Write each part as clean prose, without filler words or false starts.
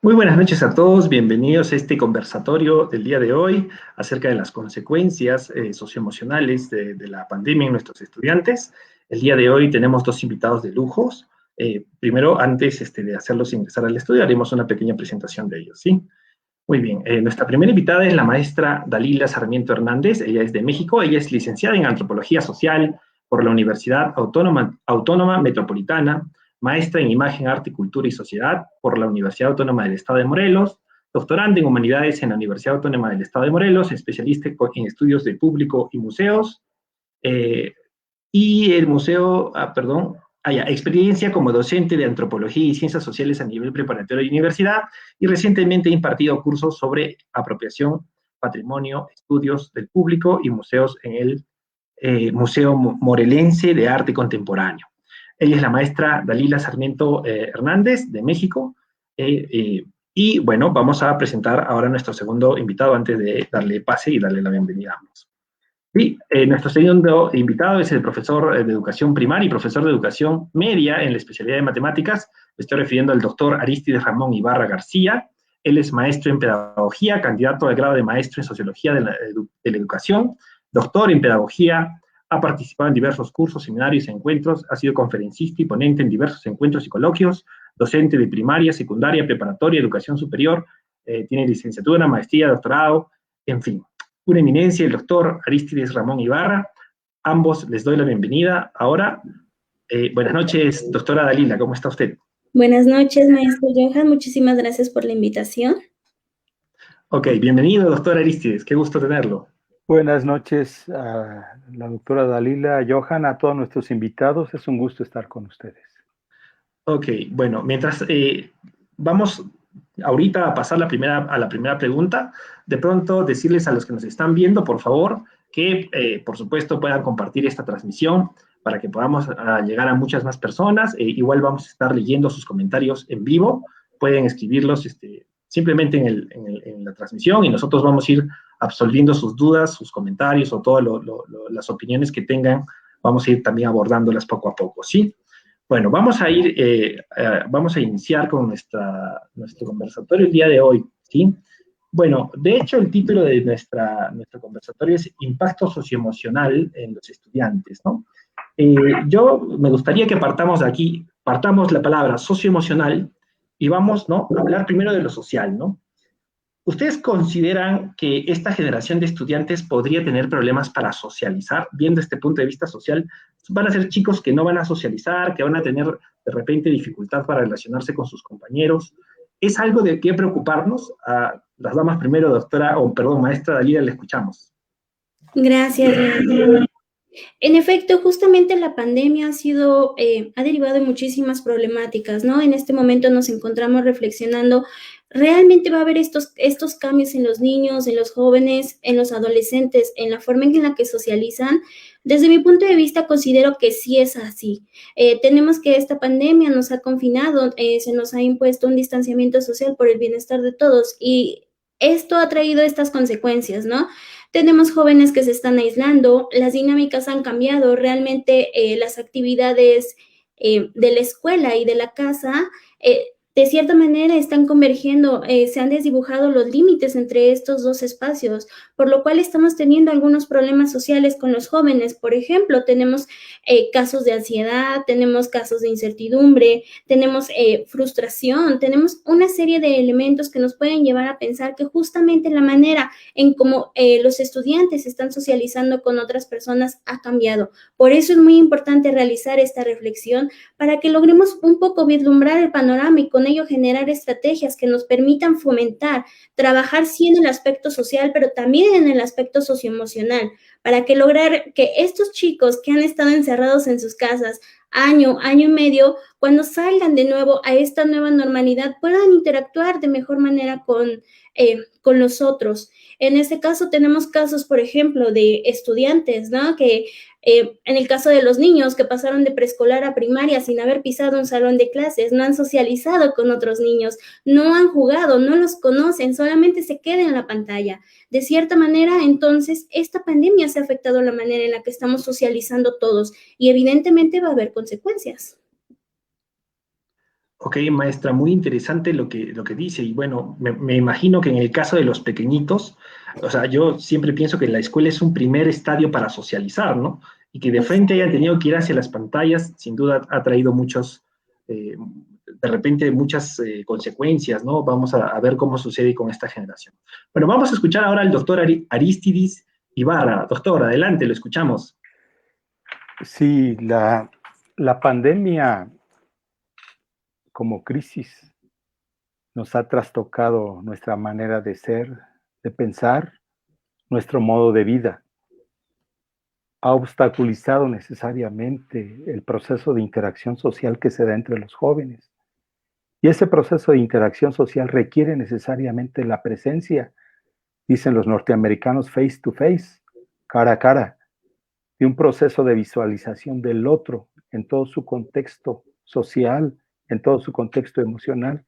Muy buenas noches a todos, bienvenidos a este conversatorio del día de hoy acerca de las consecuencias socioemocionales de la pandemia en nuestros estudiantes. El día de hoy tenemos dos invitados de lujos. Primero, antes de hacerlos ingresar al estudio, haremos una pequeña presentación de ellos, ¿sí? Muy bien, nuestra primera invitada es la maestra Dalila Sarmiento Hernández. Ella es de México, ella es licenciada en Antropología Social por la Universidad Autónoma Metropolitana, maestra en Imagen, Arte, Cultura y Sociedad por la Universidad Autónoma del Estado de Morelos, doctoranda en Humanidades en la Universidad Autónoma del Estado de Morelos, especialista en estudios de público y museos, y el museo, experiencia como docente de Antropología y Ciencias Sociales a nivel preparatorio y universidad, y recientemente ha impartido cursos sobre apropiación, patrimonio, estudios del público y museos en el Museo Morelense de Arte Contemporáneo. Ella es la maestra Dalila Sarmiento Hernández, de México, y bueno, vamos a presentar ahora a nuestro segundo invitado antes de darle pase y darle la bienvenida a ambos. Y nuestro segundo invitado es el profesor de Educación Primaria y profesor de Educación Media en la especialidad de Matemáticas. Me estoy refiriendo al doctor Arístides Ramón Ibarra García. Él es maestro en Pedagogía, candidato al grado de maestro en Sociología de la Educación, doctor en Pedagogía. Ha participado en diversos cursos, seminarios y encuentros, ha sido conferencista y ponente en diversos encuentros y coloquios, docente de primaria, secundaria, preparatoria, educación superior, tiene licenciatura, maestría, doctorado, en fin. Una eminencia, el doctor Arístides Ramón Ibarra. Ambos les doy la bienvenida. Ahora, buenas noches, doctora Dalila, ¿cómo está usted? Buenas noches, maestro Johan, muchísimas gracias por la invitación. Ok, bienvenido, doctor Arístides, qué gusto tenerlo. Buenas noches a la doctora Dalila, a Johan, a todos nuestros invitados. Es un gusto estar con ustedes. Ok, bueno, mientras vamos ahorita a pasar a la primera pregunta, de pronto decirles a los que nos están viendo, por favor, que por supuesto puedan compartir esta transmisión para que podamos llegar a muchas más personas. Igual vamos a estar leyendo sus comentarios en vivo, pueden escribirlos simplemente en la transmisión y nosotros vamos a ir absolviendo sus dudas, sus comentarios o todas las opiniones que tengan, vamos a ir también abordándolas poco a poco, ¿sí? Bueno, vamos a iniciar con nuestro conversatorio el día de hoy, ¿sí? Bueno, de hecho, el título de nuestro conversatorio es Impacto socioemocional en los estudiantes, ¿no? Yo me gustaría que partamos la palabra socioemocional y vamos, ¿no?, a hablar primero de lo social, ¿no? ¿Ustedes consideran que esta generación de estudiantes podría tener problemas para socializar? Viendo este punto de vista social, van a ser chicos que no van a socializar, que van a tener de repente dificultad para relacionarse con sus compañeros. ¿Es algo de qué preocuparnos? Las damas primero, maestra Dalila, le escuchamos. Gracias. En efecto, justamente la pandemia ha derivado en muchísimas problemáticas, ¿no? En este momento nos encontramos reflexionando, ¿realmente va a haber estos cambios en los niños, en los jóvenes, en los adolescentes, en la forma en la que socializan? Desde mi punto de vista, considero que sí es así. Tenemos que esta pandemia nos ha confinado, se nos ha impuesto un distanciamiento social por el bienestar de todos y esto ha traído estas consecuencias, ¿no? Tenemos jóvenes que se están aislando, las dinámicas han cambiado, realmente las actividades de la escuela y de la casa de cierta manera están convergiendo, se han desdibujado los límites entre estos dos espacios, por lo cual estamos teniendo algunos problemas sociales con los jóvenes. Por ejemplo, tenemos casos de ansiedad, tenemos casos de incertidumbre, tenemos frustración, tenemos una serie de elementos que nos pueden llevar a pensar que justamente la manera en cómo los estudiantes están socializando con otras personas ha cambiado. Por eso es muy importante realizar esta reflexión para que logremos un poco vislumbrar el panorama y con ello generar estrategias que nos permitan fomentar, trabajar sí en el aspecto social, pero también en el aspecto socioemocional, para que lograr que estos chicos que han estado encerrados en sus casas año y medio, cuando salgan de nuevo a esta nueva normalidad, puedan interactuar de mejor manera con los otros. En este caso tenemos casos, por ejemplo, de estudiantes, ¿no? Que en el caso de los niños que pasaron de preescolar a primaria sin haber pisado un salón de clases, no han socializado con otros niños, no han jugado, no los conocen, solamente se quedan en la pantalla. De cierta manera, entonces, esta pandemia se ha afectado la manera en la que estamos socializando todos y evidentemente va a haber consecuencias. Ok, maestra, muy interesante lo que dice. Y bueno, me imagino que en el caso de los pequeñitos, o sea, yo siempre pienso que la escuela es un primer estadio para socializar, ¿no? Y que de frente hayan tenido que ir hacia las pantallas, sin duda ha traído de repente muchas consecuencias, ¿no? Vamos a ver cómo sucede con esta generación. Bueno, vamos a escuchar ahora al doctor Arístides Ibarra. Doctor, adelante, lo escuchamos. Sí, la pandemia como crisis nos ha trastocado nuestra manera de ser, de pensar, nuestro modo de vida. Ha obstaculizado necesariamente el proceso de interacción social que se da entre los jóvenes. Y ese proceso de interacción social requiere necesariamente la presencia, dicen los norteamericanos, face to face, cara a cara, de un proceso de visualización del otro en todo su contexto social, en todo su contexto emocional.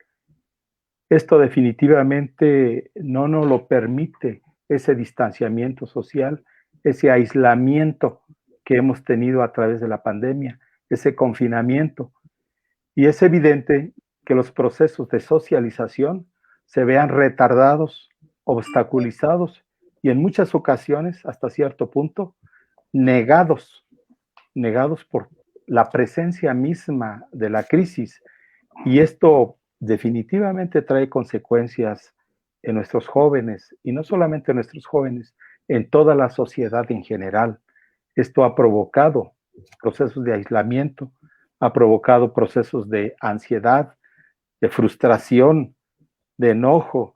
Esto definitivamente no nos lo permite ese distanciamiento social, ese aislamiento que hemos tenido a través de la pandemia, ese confinamiento. Y es evidente que los procesos de socialización se vean retardados, obstaculizados y en muchas ocasiones, hasta cierto punto, negados por la presencia misma de la crisis. Y esto definitivamente trae consecuencias en nuestros jóvenes, y no solamente en nuestros jóvenes, en toda la sociedad en general. Esto ha provocado procesos de aislamiento, ha provocado procesos de ansiedad, de frustración, de enojo,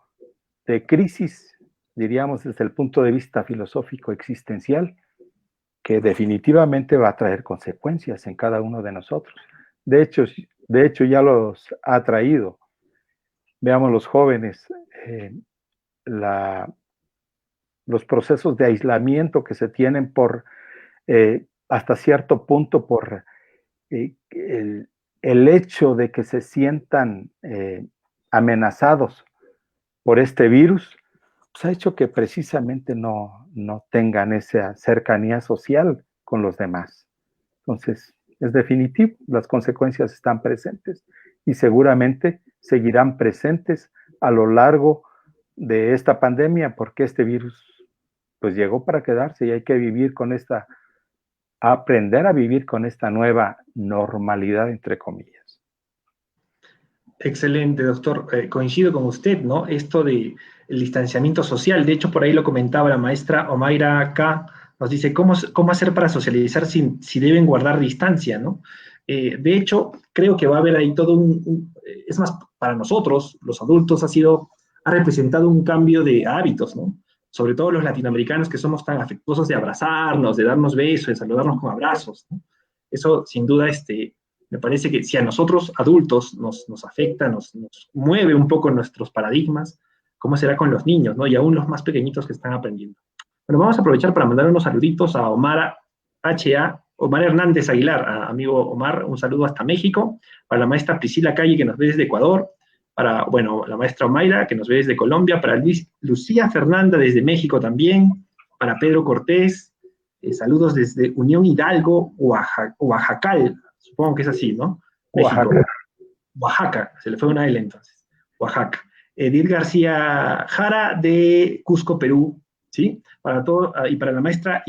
de crisis, diríamos desde el punto de vista filosófico existencial, que definitivamente va a traer consecuencias en cada uno de nosotros. De hecho ya los ha traído. Veamos los jóvenes, los procesos de aislamiento que se tienen hasta cierto punto por el hecho de que se sientan amenazados por este virus, pues ha hecho que precisamente no tengan esa cercanía social con los demás. Entonces, es definitivo, las consecuencias están presentes y seguramente seguirán presentes a lo largo de esta pandemia, porque este virus pues llegó para quedarse y hay que vivir con aprender a vivir con esta nueva normalidad, entre comillas. Excelente, doctor. Coincido con usted, ¿no? Esto del distanciamiento social, de hecho, por ahí lo comentaba la maestra Omaira K., nos dice cómo hacer para socializar si deben guardar distancia, ¿no? De hecho, creo que va a haber ahí todo es más, para nosotros, los adultos, ha representado un cambio de hábitos, ¿no? Sobre todo los latinoamericanos que somos tan afectuosos de abrazarnos, de darnos besos, de saludarnos con abrazos, ¿no? Eso, sin duda, me parece que si a nosotros adultos nos afecta, nos mueve un poco nuestros paradigmas, ¿cómo será con los niños, ¿no? Y aún los más pequeñitos que están aprendiendo. Bueno, vamos a aprovechar para mandar unos saluditos a Omar Hernández Aguilar, amigo Omar, un saludo hasta México, para la maestra Priscila Calle, que nos ve desde Ecuador, para, bueno, la maestra Omaira, que nos ve desde Colombia, para Lucía Fernanda desde México también, para Pedro Cortés, saludos desde Unión Hidalgo, Oaxacal, supongo que es así, ¿no? México. Oaxaca, se le fue una L entonces. Oaxaca. Edith García Jara de Cusco, Perú. ¿sí? Para todo, y para la maestra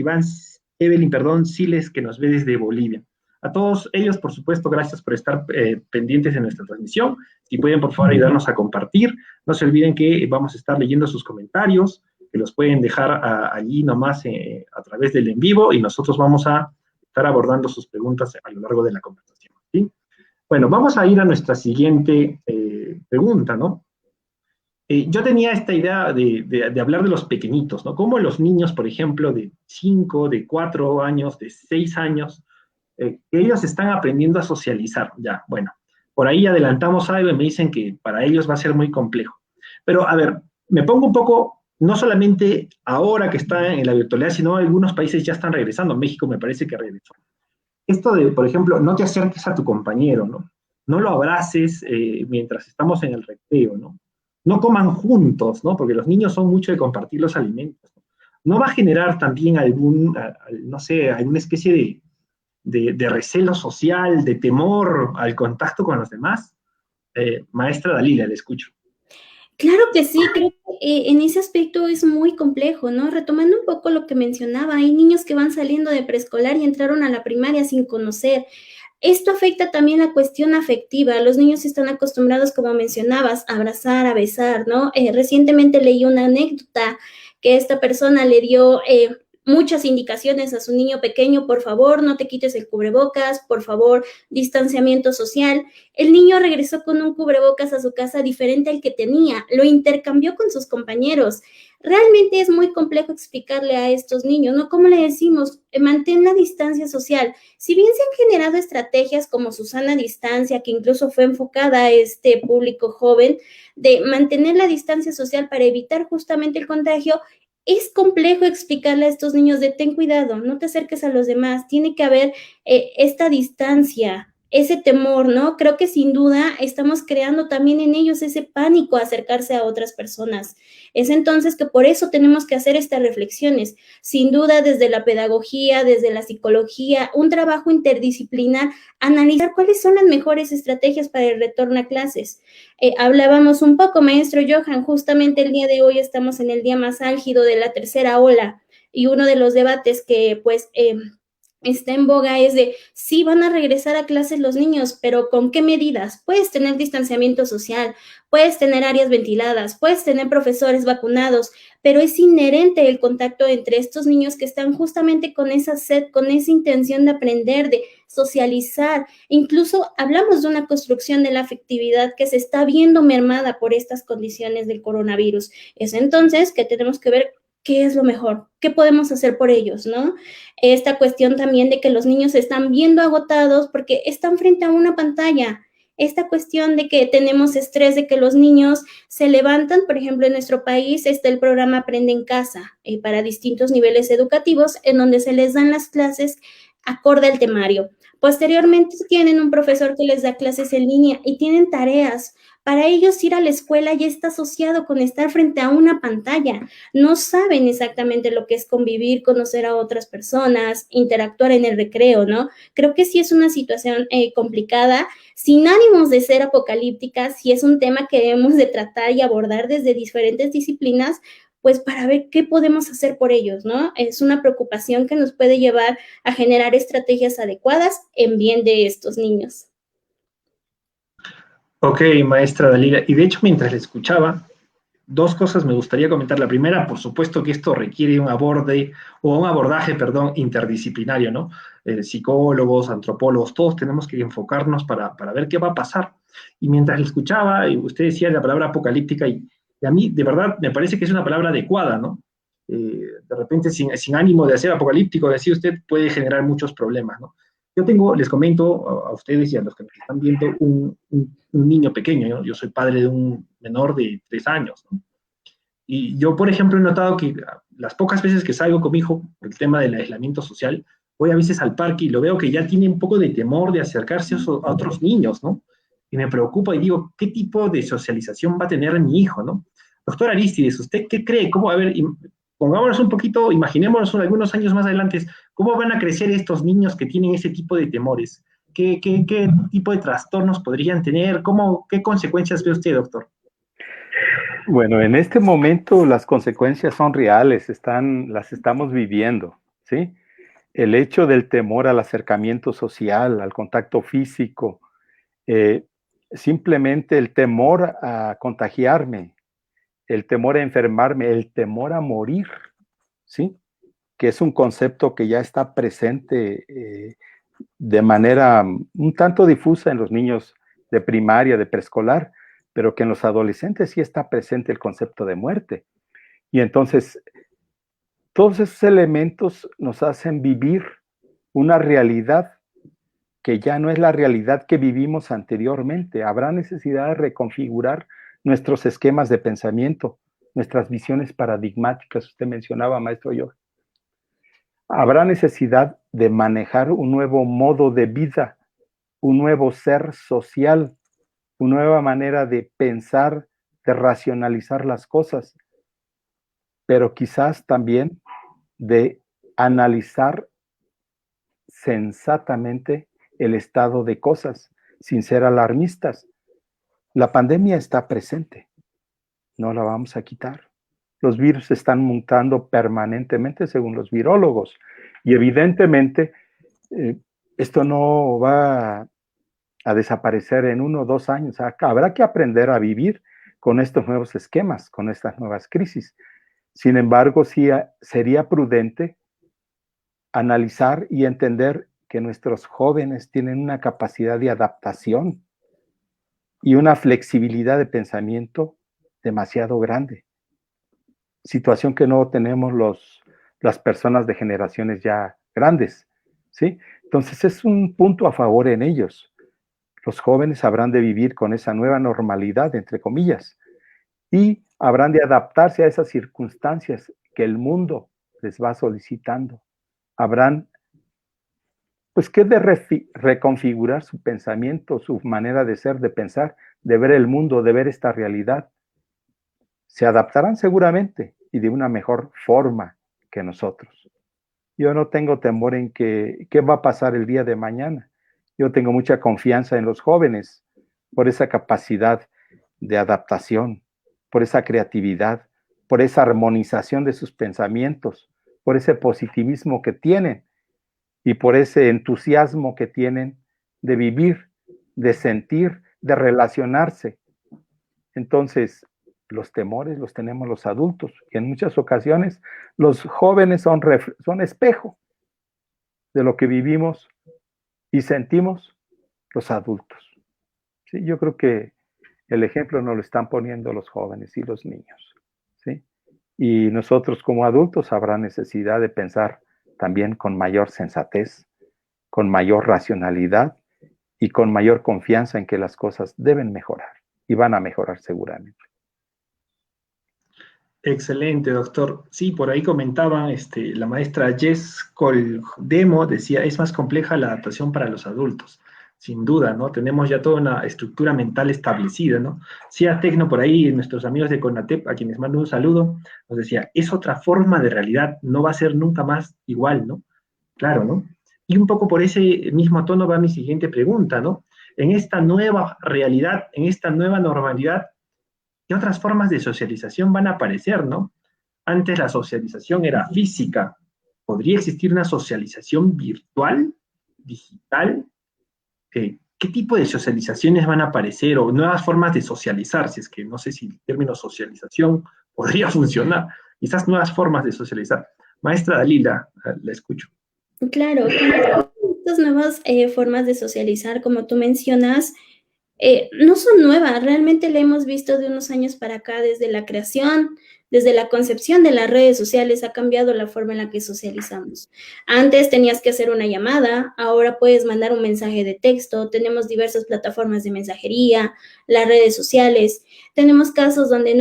Evelyn, Siles, que nos ve desde Bolivia. A todos ellos, por supuesto, gracias por estar pendientes de nuestra transmisión. Si pueden, por favor, ayudarnos a compartir. No se olviden que vamos a estar leyendo sus comentarios, que los pueden dejar allí nomás a través del en vivo, y nosotros vamos a estar abordando sus preguntas a lo largo de la conversación, ¿sí? Bueno, vamos a ir a nuestra siguiente pregunta, ¿no? Yo tenía esta idea de hablar de los pequeñitos, ¿no? Cómo los niños, por ejemplo, de 5, de 4 años, de 6 años, que ellos están aprendiendo a socializar, ya, bueno. Por ahí adelantamos algo y me dicen que para ellos va a ser muy complejo. Pero, a ver, me pongo un poco, no solamente ahora que está en la virtualidad, sino algunos países ya están regresando. México me parece que regresó. Esto de, por ejemplo, no te acerques a tu compañero, ¿no? No lo abraces mientras estamos en el recreo, ¿no? No coman juntos, ¿no? Porque los niños son mucho de compartir los alimentos, ¿no? ¿No va a generar también no sé, alguna especie de recelo social, de temor al contacto con los demás? Maestra Dalila, le escucho. Claro que sí, creo que en ese aspecto es muy complejo, ¿no? Retomando un poco lo que mencionaba, hay niños que van saliendo de preescolar y entraron a la primaria sin conocer. Esto afecta también la cuestión afectiva. Los niños están acostumbrados, como mencionabas, a abrazar, a besar, ¿no? Recientemente leí una anécdota que esta persona le dio muchas indicaciones a su niño pequeño: por favor, no te quites el cubrebocas, por favor, distanciamiento social. El niño regresó con un cubrebocas a su casa diferente al que tenía, lo intercambió con sus compañeros. Realmente es muy complejo explicarle a estos niños, ¿no? ¿Cómo le decimos? Mantén la distancia social. Si bien se han generado estrategias como Susana Distancia, que incluso fue enfocada a este público joven, de mantener la distancia social para evitar justamente el contagio, es complejo explicarle a estos niños de ten cuidado, no te acerques a los demás, tiene que haber esta distancia, ese temor, ¿no? Creo que sin duda estamos creando también en ellos ese pánico a acercarse a otras personas. Es entonces que por eso tenemos que hacer estas reflexiones. Sin duda, desde la pedagogía, desde la psicología, un trabajo interdisciplinar, analizar cuáles son las mejores estrategias para el retorno a clases. Hablábamos un poco, maestro Johan, justamente el día de hoy estamos en el día más álgido de la tercera ola, y uno de los debates que pues está en boga es de sí van a regresar a clases los niños, pero ¿con qué medidas? Puedes tener distanciamiento social, puedes tener áreas ventiladas, puedes tener profesores vacunados, pero es inherente el contacto entre estos niños que están justamente con esa sed, con esa intención de aprender, de socializar. Incluso hablamos de una construcción de la afectividad que se está viendo mermada por estas condiciones del coronavirus. Es entonces que tenemos que ver qué es lo mejor, qué podemos hacer por ellos, ¿no? Esta cuestión también de que los niños se están viendo agotados porque están frente a una pantalla. Esta cuestión de que tenemos estrés, de que los niños se levantan, por ejemplo, en nuestro país está el programa Aprende en Casa para distintos niveles educativos, en donde se les dan las clases acorde al temario. Posteriormente tienen un profesor que les da clases en línea y tienen tareas. Para ellos ir a la escuela ya está asociado con estar frente a una pantalla. No saben exactamente lo que es convivir, conocer a otras personas, interactuar en el recreo, ¿no? Creo que sí es una situación complicada, sin ánimos de ser apocalíptica, sí es un tema que debemos de tratar y abordar desde diferentes disciplinas, pues para ver qué podemos hacer por ellos, ¿no? Es una preocupación que nos puede llevar a generar estrategias adecuadas en bien de estos niños. Ok, maestra Dalila. Y de hecho, mientras le escuchaba, dos cosas me gustaría comentar. La primera, por supuesto que esto requiere un abordaje, interdisciplinario, ¿no? Psicólogos, antropólogos, todos tenemos que enfocarnos para ver qué va a pasar. Y mientras le escuchaba, usted decía la palabra apocalíptica, y a mí, de verdad, me parece que es una palabra adecuada, ¿no? De repente, sin ánimo de ser apocalíptico, decía usted, puede generar muchos problemas, ¿no? Yo les comento a ustedes y a los que nos están viendo, un niño pequeño, ¿no? Yo soy padre de un menor de 3 años, ¿no? Y yo, por ejemplo, he notado que las pocas veces que salgo con mi hijo por el tema del aislamiento social, voy a veces al parque y lo veo que ya tiene un poco de temor de acercarse a otros niños, ¿no? Y me preocupa y digo, ¿qué tipo de socialización va a tener mi hijo, ¿no? Doctor Aristides, ¿usted qué cree? ¿Cómo? A ver, pongámonos un poquito, imaginémonos algunos años más adelante, ¿cómo van a crecer estos niños que tienen ese tipo de temores? ¿Qué tipo de trastornos podrían tener? ¿Qué consecuencias ve usted, doctor? Bueno, en este momento las consecuencias son reales, las estamos viviendo, ¿sí? El hecho del temor al acercamiento social, al contacto físico, simplemente el temor a contagiarme, el temor a enfermarme, el temor a morir, ¿sí? Que es un concepto que ya está presente de manera un tanto difusa en los niños de primaria, de preescolar, pero que en los adolescentes sí está presente el concepto de muerte. Y entonces, todos esos elementos nos hacen vivir una realidad que ya no es la realidad que vivimos anteriormente. Habrá necesidad de reconfigurar nuestros esquemas de pensamiento, nuestras visiones paradigmáticas. Usted mencionaba, maestro Yoga. Habrá necesidad de manejar un nuevo modo de vida, un nuevo ser social, una nueva manera de pensar, de racionalizar las cosas, pero quizás también de analizar sensatamente el estado de cosas, sin ser alarmistas. La pandemia está presente, no la vamos a quitar. Los virus están mutando permanentemente según los virólogos y evidentemente esto no va a desaparecer en 1 o 2 años. Habrá que aprender a vivir con estos nuevos esquemas, con estas nuevas crisis. Sin embargo, sí sería prudente analizar y entender que nuestros jóvenes tienen una capacidad de adaptación y una flexibilidad de pensamiento demasiado grande. Situación que no tenemos las personas de generaciones ya grandes, ¿sí? Entonces es un punto a favor en ellos. Los jóvenes habrán de vivir con esa nueva normalidad, entre comillas, y habrán de adaptarse a esas circunstancias que el mundo les va solicitando. Habrán, pues, que reconfigurar su pensamiento, su manera de ser, de pensar, de ver el mundo, de ver esta realidad. Se adaptarán seguramente y de una mejor forma que nosotros. Yo no tengo temor en qué va a pasar el día de mañana. Yo tengo mucha confianza en los jóvenes por esa capacidad de adaptación, por esa creatividad, por esa armonización de sus pensamientos, por ese positivismo que tienen y por ese entusiasmo que tienen de vivir, de sentir, de relacionarse. Entonces, los temores los tenemos los adultos y en muchas ocasiones los jóvenes son espejo de lo que vivimos y sentimos los adultos. ¿Sí? Yo creo que el ejemplo nos lo están poniendo los jóvenes y los niños. ¿Sí? Y nosotros como adultos habrá necesidad de pensar también con mayor sensatez, con mayor racionalidad y con mayor confianza en que las cosas deben mejorar y van a mejorar seguramente. Excelente, doctor. Sí, por ahí comentaba la maestra Jess Coldemo, decía, es más compleja la adaptación para los adultos. Sin duda, ¿no? Tenemos ya toda una estructura mental establecida, ¿no? Cia Tecno, por ahí, nuestros amigos de CONATEP, a quienes mando un saludo, nos decía, es otra forma de realidad, no va a ser nunca más igual, ¿no? Claro, ¿no? Y un poco por ese mismo tono va mi siguiente pregunta, ¿no? En esta nueva realidad, en esta nueva normalidad, ¿qué otras formas de socialización van a aparecer, no? Antes la socialización era física. ¿Podría existir una socialización virtual, digital? ¿Qué tipo de socializaciones van a aparecer o nuevas formas de socializar? Si es que no sé si el término socialización podría funcionar. Quizás nuevas formas de socializar. Maestra Dalila, la escucho. Claro, estas nuevas formas de socializar, como tú mencionas, no son nuevas, realmente la hemos visto de unos años para acá, desde la creación, desde la concepción de las redes sociales, ha cambiado la forma en la que socializamos. Antes tenías que hacer una llamada, ahora puedes mandar un mensaje de texto, tenemos diversas plataformas de mensajería, las redes sociales, tenemos casos donde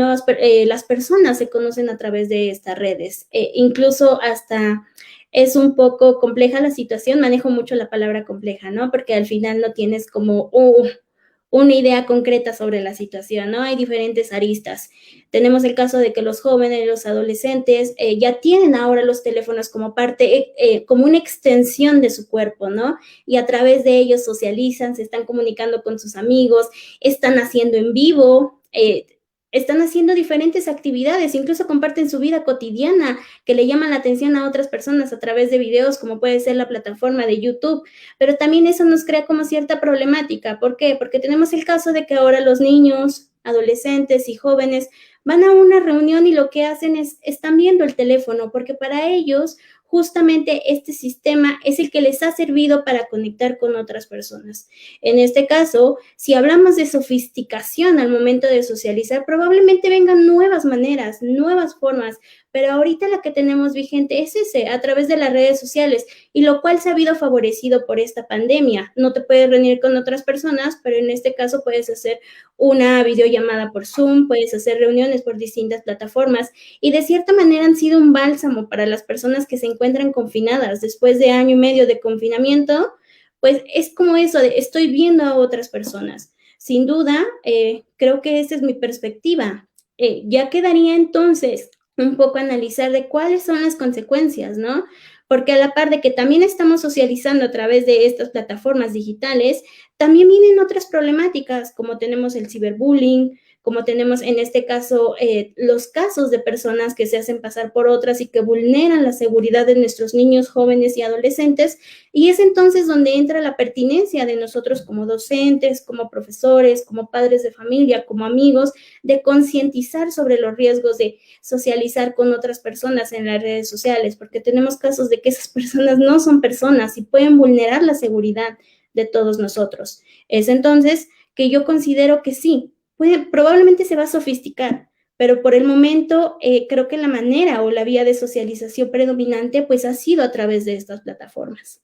las personas se conocen a través de estas redes, incluso hasta es un poco compleja la situación, manejo mucho la palabra compleja, ¿no? Porque al final no tienes como una idea concreta sobre la situación, ¿no? Hay diferentes aristas. Tenemos el caso de que los jóvenes, los adolescentes, ya tienen ahora los teléfonos como parte, como una extensión de su cuerpo, ¿no? Y a través de ellos socializan, se están comunicando con sus amigos, están haciendo en vivo, están haciendo diferentes actividades, incluso comparten su vida cotidiana que le llaman la atención a otras personas a través de videos, como puede ser la plataforma de YouTube, pero también eso nos crea como cierta problemática. ¿Por qué? Porque tenemos el caso de que ahora los niños, adolescentes y jóvenes van a una reunión y lo que hacen es, están viendo el teléfono, porque para ellos justamente este sistema es el que les ha servido para conectar con otras personas. En este caso, si hablamos de sofisticación al momento de socializar, probablemente vengan nuevas maneras, nuevas formas, pero ahorita la que tenemos vigente es ese, a través de las redes sociales, y lo cual se ha habido favorecido por esta pandemia. No te puedes reunir con otras personas, pero en este caso puedes hacer una videollamada por Zoom, puedes hacer reuniones por distintas plataformas, y de cierta manera han sido un bálsamo para las personas que se encuentran confinadas después de año y medio de confinamiento. Pues es como eso de estoy viendo a otras personas. Sin duda, creo que esa es mi perspectiva. Ya quedaría entonces un poco analizar de cuáles son las consecuencias, ¿no? Porque a la par de que también estamos socializando a través de estas plataformas digitales, también vienen otras problemáticas, como tenemos el ciberbullying, como tenemos en este caso los casos de personas que se hacen pasar por otras y que vulneran la seguridad de nuestros niños, jóvenes y adolescentes, y es entonces donde entra la pertinencia de nosotros como docentes, como profesores, como padres de familia, como amigos, de concientizar sobre los riesgos de socializar con otras personas en las redes sociales, porque tenemos casos de que esas personas no son personas y pueden vulnerar la seguridad de todos nosotros. Es entonces que yo considero que sí, probablemente se va a sofisticar, pero por el momento creo que la manera o la vía de socialización predominante pues ha sido a través de estas plataformas.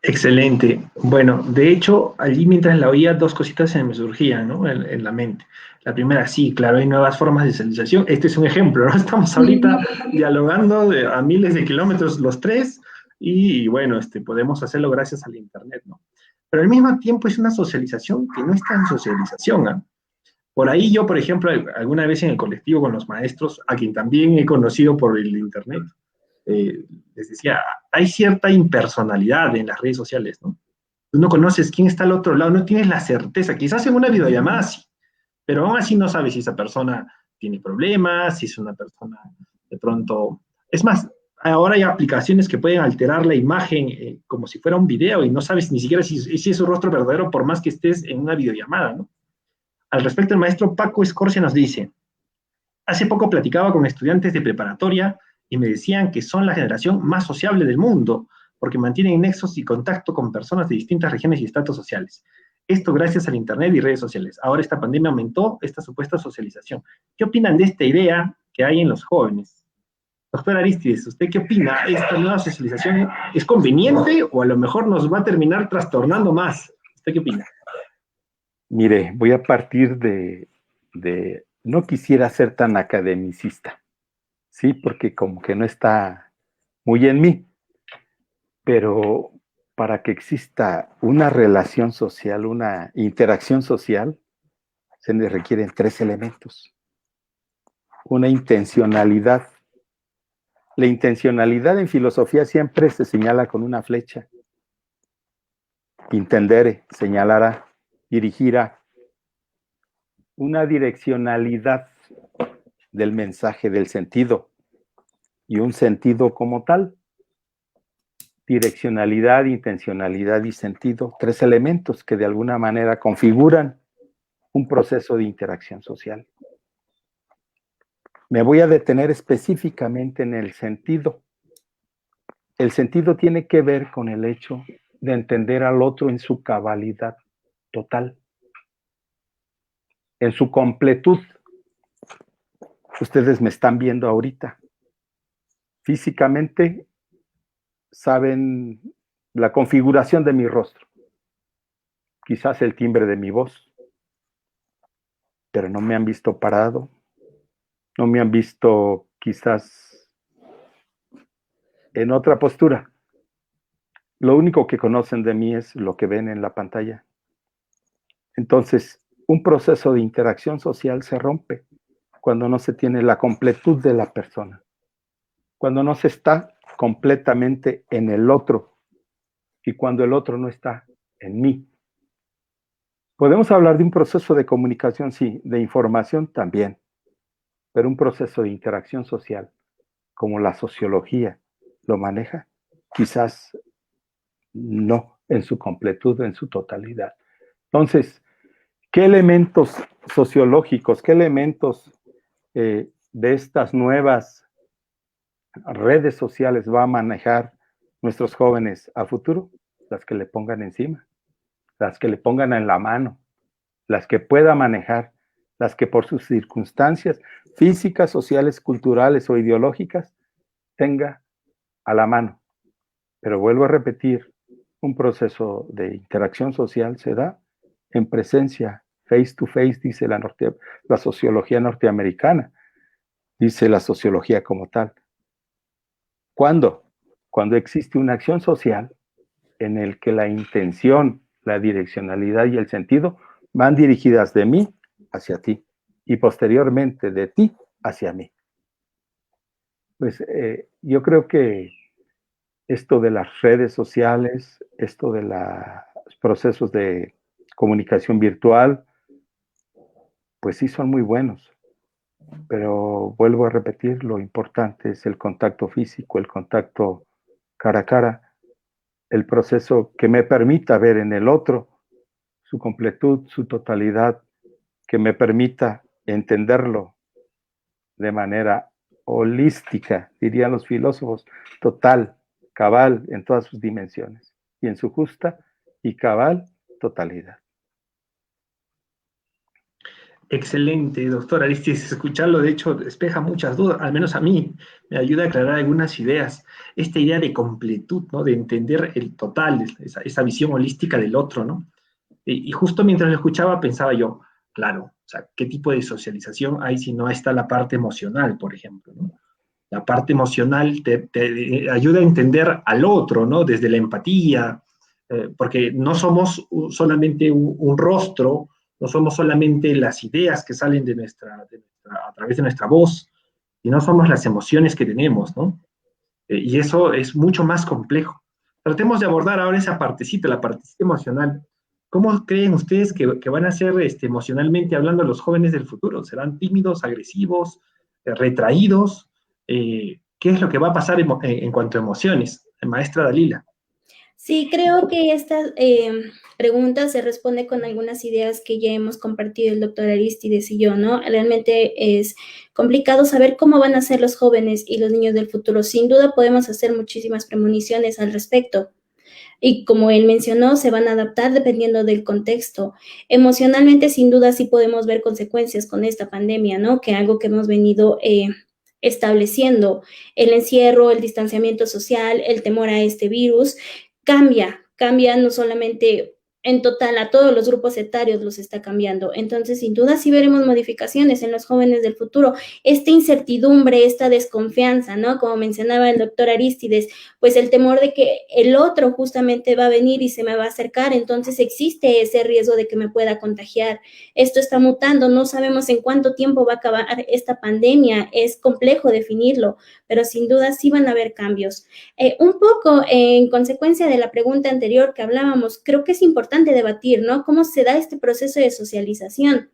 Excelente. Bueno, de hecho, allí mientras la oía, dos cositas se me surgían, ¿no? En la mente. La primera, sí, claro, hay nuevas formas de socialización. Este es un ejemplo, ¿no? Estamos ahorita dialogando a miles de kilómetros los tres y bueno, podemos hacerlo gracias al Internet, ¿no? Pero al mismo tiempo es una socialización que no es tan socialización, ¿no? Por ahí yo, por ejemplo, alguna vez en el colectivo con los maestros, a quien también he conocido por el Internet, eh, les decía, hay cierta impersonalidad en las redes sociales, ¿no? Tú no conoces quién está al otro lado, no tienes la certeza. Quizás en una videollamada sí, pero aún así no sabes si esa persona tiene problemas, si es una persona de pronto... Es más, ahora hay aplicaciones que pueden alterar la imagen como si fuera un video y no sabes ni siquiera si es su rostro verdadero por más que estés en una videollamada, ¿no? Al respecto, el maestro Paco Escorcia nos dice, hace poco platicaba con estudiantes de preparatoria y me decían que son la generación más sociable del mundo, porque mantienen nexos y contacto con personas de distintas regiones y estratos sociales. Esto gracias al Internet y redes sociales. Ahora esta pandemia aumentó esta supuesta socialización. ¿Qué opinan de esta idea que hay en los jóvenes? Doctor Aristides, ¿usted qué opina? ¿Esta nueva socialización es conveniente o a lo mejor nos va a terminar trastornando más? ¿Usted qué opina? Mire, voy a partir no quisiera ser tan academicista, ¿sí? Porque como que no está muy en mí, pero para que exista una relación social, una interacción social, se le requieren 3 elementos. Una intencionalidad. La intencionalidad en filosofía siempre se señala con una flecha. Intendere, señalará, dirigirá. Una direccionalidad del mensaje, del sentido, y un sentido como tal. Direccionalidad, intencionalidad y sentido, 3 elementos que de alguna manera configuran un proceso de interacción social. Me voy a detener específicamente en el sentido. El sentido tiene que ver con el hecho de entender al otro en su cabalidad total, en su completud. Ustedes me están viendo ahorita. Físicamente saben la configuración de mi rostro, quizás el timbre de mi voz, pero no me han visto parado, no me han visto quizás en otra postura. Lo único que conocen de mí es lo que ven en la pantalla. Entonces, un proceso de interacción social se rompe cuando no se tiene la completud de la persona, cuando no se está completamente en el otro y cuando el otro no está en mí. Podemos hablar de un proceso de comunicación, sí, de información también, pero un proceso de interacción social, como la sociología lo maneja, quizás no en su completud, en su totalidad. Entonces, ¿qué elementos sociológicos, qué elementos de estas nuevas redes sociales va a manejar nuestros jóvenes a futuro? Las que le pongan encima, las que le pongan en la mano, las que pueda manejar, las que por sus circunstancias físicas, sociales, culturales o ideológicas tenga a la mano. Pero vuelvo a repetir, un proceso de interacción social se da en presencia, face to face, dice la sociología norteamericana, dice la sociología como tal. ¿Cuándo? Cuando existe una acción social en el que la intención, la direccionalidad y el sentido van dirigidas de mí hacia ti y posteriormente de ti hacia mí. Pues yo creo que esto de las redes sociales, esto de los procesos de comunicación virtual, pues sí son muy buenos, pero vuelvo a repetir, lo importante es el contacto físico, el contacto cara a cara, el proceso que me permita ver en el otro su completud, su totalidad, que me permita entenderlo de manera holística, dirían los filósofos, total, cabal en todas sus dimensiones y en su justa y cabal totalidad. Excelente, doctor Aristides. Escucharlo, de hecho, despeja muchas dudas, al menos a mí, me ayuda a aclarar algunas ideas. Esta idea de completud, ¿no? De entender el total, esa visión holística del otro, ¿no? Y justo mientras lo escuchaba pensaba yo, claro, o sea, ¿qué tipo de socialización hay si no está la parte emocional, por ejemplo, ¿no? La parte emocional te ayuda a entender al otro, ¿no? Desde la empatía, porque no somos solamente un rostro, no somos solamente las ideas que salen a través de nuestra voz, sino somos las emociones que tenemos, ¿no? Y eso es mucho más complejo. Tratemos de abordar ahora esa partecita, la partecita emocional. ¿Cómo creen ustedes que van a ser emocionalmente hablando los jóvenes del futuro? ¿Serán tímidos, agresivos, retraídos? ¿Qué es lo que va a pasar en cuanto a emociones? Maestra Dalila. Sí, creo que esta pregunta se responde con algunas ideas que ya hemos compartido el doctor Aristides y yo, ¿no? Realmente es complicado saber cómo van a ser los jóvenes y los niños del futuro. Sin duda podemos hacer muchísimas premoniciones al respecto. Y como él mencionó, se van a adaptar dependiendo del contexto. Emocionalmente, sin duda, sí podemos ver consecuencias con esta pandemia, ¿no? Que algo que hemos venido estableciendo, el encierro, el distanciamiento social, el temor a este virus, cambia no solamente en total, a todos los grupos etarios los está cambiando. Entonces, sin duda, sí veremos modificaciones en los jóvenes del futuro. Esta incertidumbre, esta desconfianza, ¿no? Como mencionaba el doctor Aristides, pues el temor de que el otro justamente va a venir y se me va a acercar, entonces existe ese riesgo de que me pueda contagiar. Esto está mutando, no sabemos en cuánto tiempo va a acabar esta pandemia, es complejo definirlo, pero sin duda sí van a haber cambios. Un poco en consecuencia de la pregunta anterior que hablábamos, creo que es importante debatir, ¿no? ¿Cómo se da este proceso de socialización?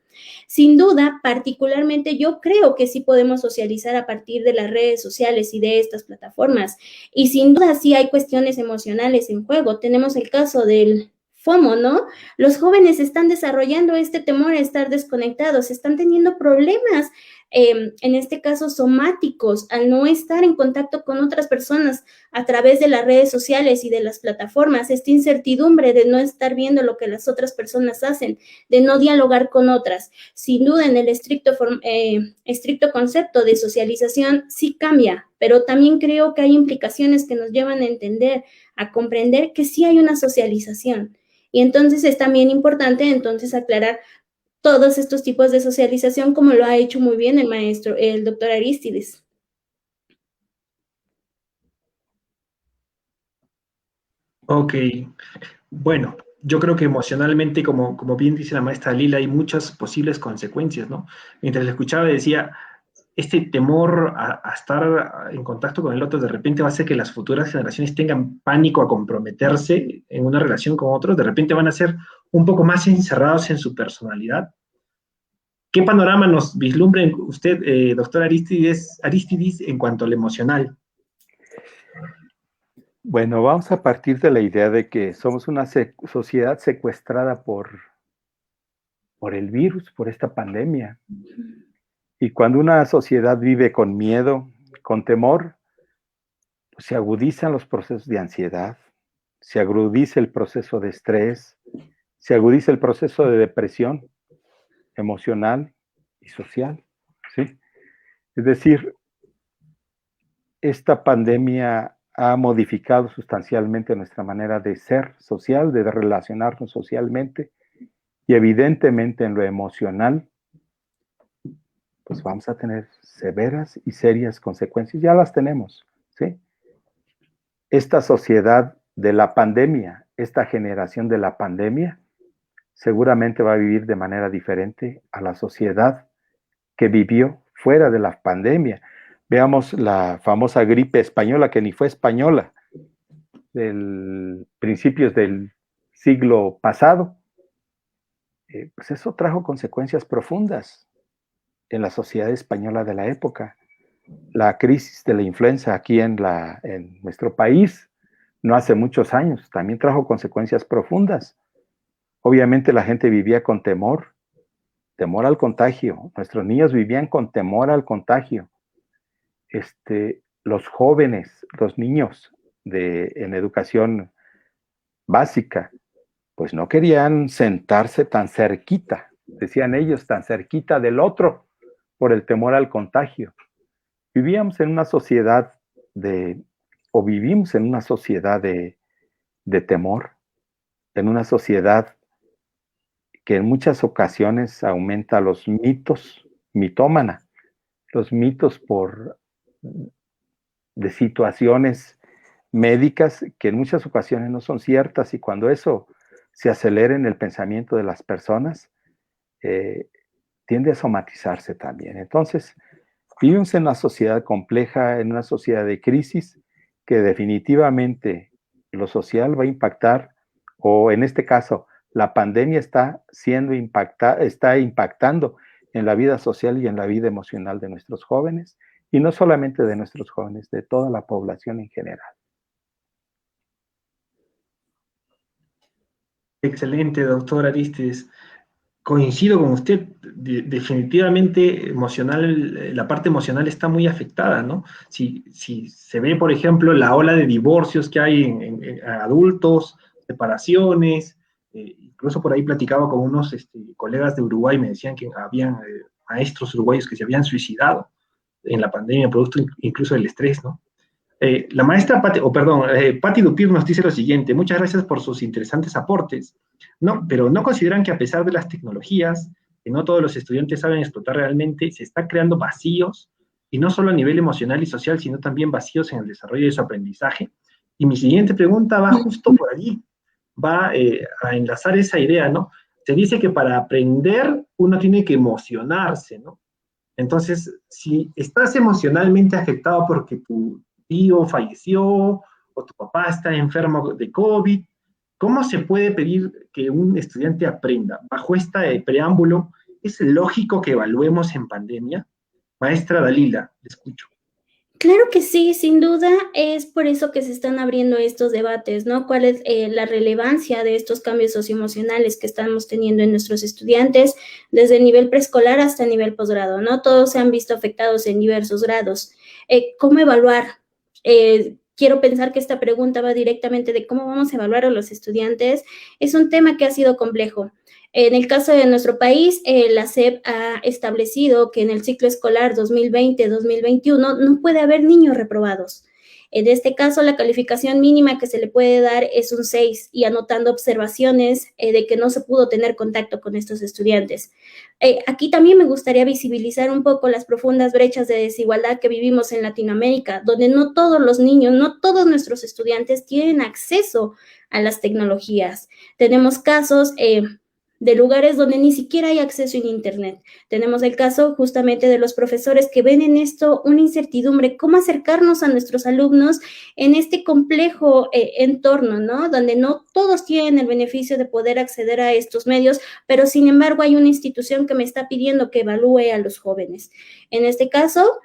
Sin duda, particularmente yo creo que sí podemos socializar a partir de las redes sociales y de estas plataformas. Y sin duda sí hay cuestiones emocionales en juego. Tenemos el caso del FOMO, ¿no? Los jóvenes están desarrollando este temor a estar desconectados, están teniendo problemas, en este caso somáticos, al no estar en contacto con otras personas a través de las redes sociales y de las plataformas, esta incertidumbre de no estar viendo lo que las otras personas hacen, de no dialogar con otras. Sin duda, en el estricto concepto de socialización sí cambia, pero también creo que hay implicaciones que nos llevan a entender, a comprender que sí hay una socialización. Y entonces es también importante entonces aclarar todos estos tipos de socialización, como lo ha hecho muy bien el doctor Aristides. Ok, bueno, yo creo que emocionalmente, como bien dice la maestra Lila, hay muchas posibles consecuencias, ¿no? Mientras la escuchaba decía, este temor a estar en contacto con el otro de repente va a hacer que las futuras generaciones tengan pánico a comprometerse en una relación con otros, de repente van a ser un poco más encerrados en su personalidad. ¿Qué panorama nos vislumbra usted, doctor Arístides, en cuanto al emocional? Bueno, vamos a partir de la idea de que somos una sociedad secuestrada por el virus, por esta pandemia. Y cuando una sociedad vive con miedo, con temor, pues se agudizan los procesos de ansiedad, se agudiza el proceso de estrés, se agudiza el proceso de depresión emocional y social, ¿sí? Es decir, esta pandemia ha modificado sustancialmente nuestra manera de ser social, de relacionarnos socialmente, y evidentemente en lo emocional, pues vamos a tener severas y serias consecuencias. Ya las tenemos, ¿sí? Esta sociedad de la pandemia, esta generación de la pandemia, seguramente va a vivir de manera diferente a la sociedad que vivió fuera de la pandemia. Veamos la famosa gripe española, que ni fue española, principios del siglo pasado. Pues eso trajo consecuencias profundas en la sociedad española de la época. La crisis de la influenza aquí en nuestro país, no hace muchos años, también trajo consecuencias profundas. Obviamente la gente vivía con temor al contagio. Nuestros niños vivían con temor al contagio. Los jóvenes, los niños en educación básica, pues no querían sentarse tan cerquita, decían ellos, tan cerquita del otro, por el temor al contagio. Vivíamos en una sociedad vivimos en una sociedad de temor, en una sociedad que en muchas ocasiones aumenta los mitos, mitómana, los mitos de situaciones médicas que en muchas ocasiones no son ciertas, y cuando eso se acelera en el pensamiento de las personas, tiende a somatizarse también. Entonces, vivimos en una sociedad compleja, en una sociedad de crisis, que definitivamente lo social va a impactar, o en este caso, la pandemia está impactando en la vida social y en la vida emocional de nuestros jóvenes, y no solamente de nuestros jóvenes, de toda la población en general. Excelente, doctor Arístides. Coincido con usted, definitivamente la parte emocional está muy afectada, ¿no? Si se ve, por ejemplo, la ola de divorcios que hay en adultos, separaciones, incluso por ahí platicaba con unos colegas de Uruguay, me decían que habían maestros uruguayos que se habían suicidado en la pandemia, producto incluso del estrés, ¿no? La maestra Patti Dupir nos dice lo siguiente: muchas gracias por sus interesantes aportes, no, pero ¿no consideran que a pesar de las tecnologías, que no todos los estudiantes saben explotar realmente, se está creando vacíos, y no solo a nivel emocional y social, sino también vacíos en el desarrollo de su aprendizaje? Y mi siguiente pregunta va justo por allí, va a enlazar esa idea, ¿no? Se dice que para aprender uno tiene que emocionarse, ¿no? Entonces, si estás emocionalmente afectado porque tu tío falleció o tu papá está enfermo de COVID, ¿cómo se puede pedir que un estudiante aprenda? Bajo este preámbulo, ¿es lógico que evaluemos en pandemia? Maestra Dalila, le escucho. Claro que sí, sin duda es por eso que se están abriendo estos debates, ¿no? ¿Cuál es la relevancia de estos cambios socioemocionales que estamos teniendo en nuestros estudiantes desde el nivel preescolar hasta el nivel posgrado, ¿no? Todos se han visto afectados en diversos grados. ¿Cómo evaluar? Quiero pensar que esta pregunta va directamente de cómo vamos a evaluar a los estudiantes. Es un tema que ha sido complejo. En el caso de nuestro país, la SEP ha establecido que en el ciclo escolar 2020-2021 no puede haber niños reprobados. En este caso, la calificación mínima que se le puede dar es un 6, y anotando observaciones de que no se pudo tener contacto con estos estudiantes. Aquí también me gustaría visibilizar un poco las profundas brechas de desigualdad que vivimos en Latinoamérica, donde no todos los niños, no todos nuestros estudiantes tienen acceso a las tecnologías. Tenemos casos de lugares donde ni siquiera hay acceso a Internet. Tenemos el caso justamente de los profesores que ven en esto una incertidumbre, cómo acercarnos a nuestros alumnos en este complejo entorno, ¿no? Donde no todos tienen el beneficio de poder acceder a estos medios, pero sin embargo hay una institución que me está pidiendo que evalúe a los jóvenes. En este caso,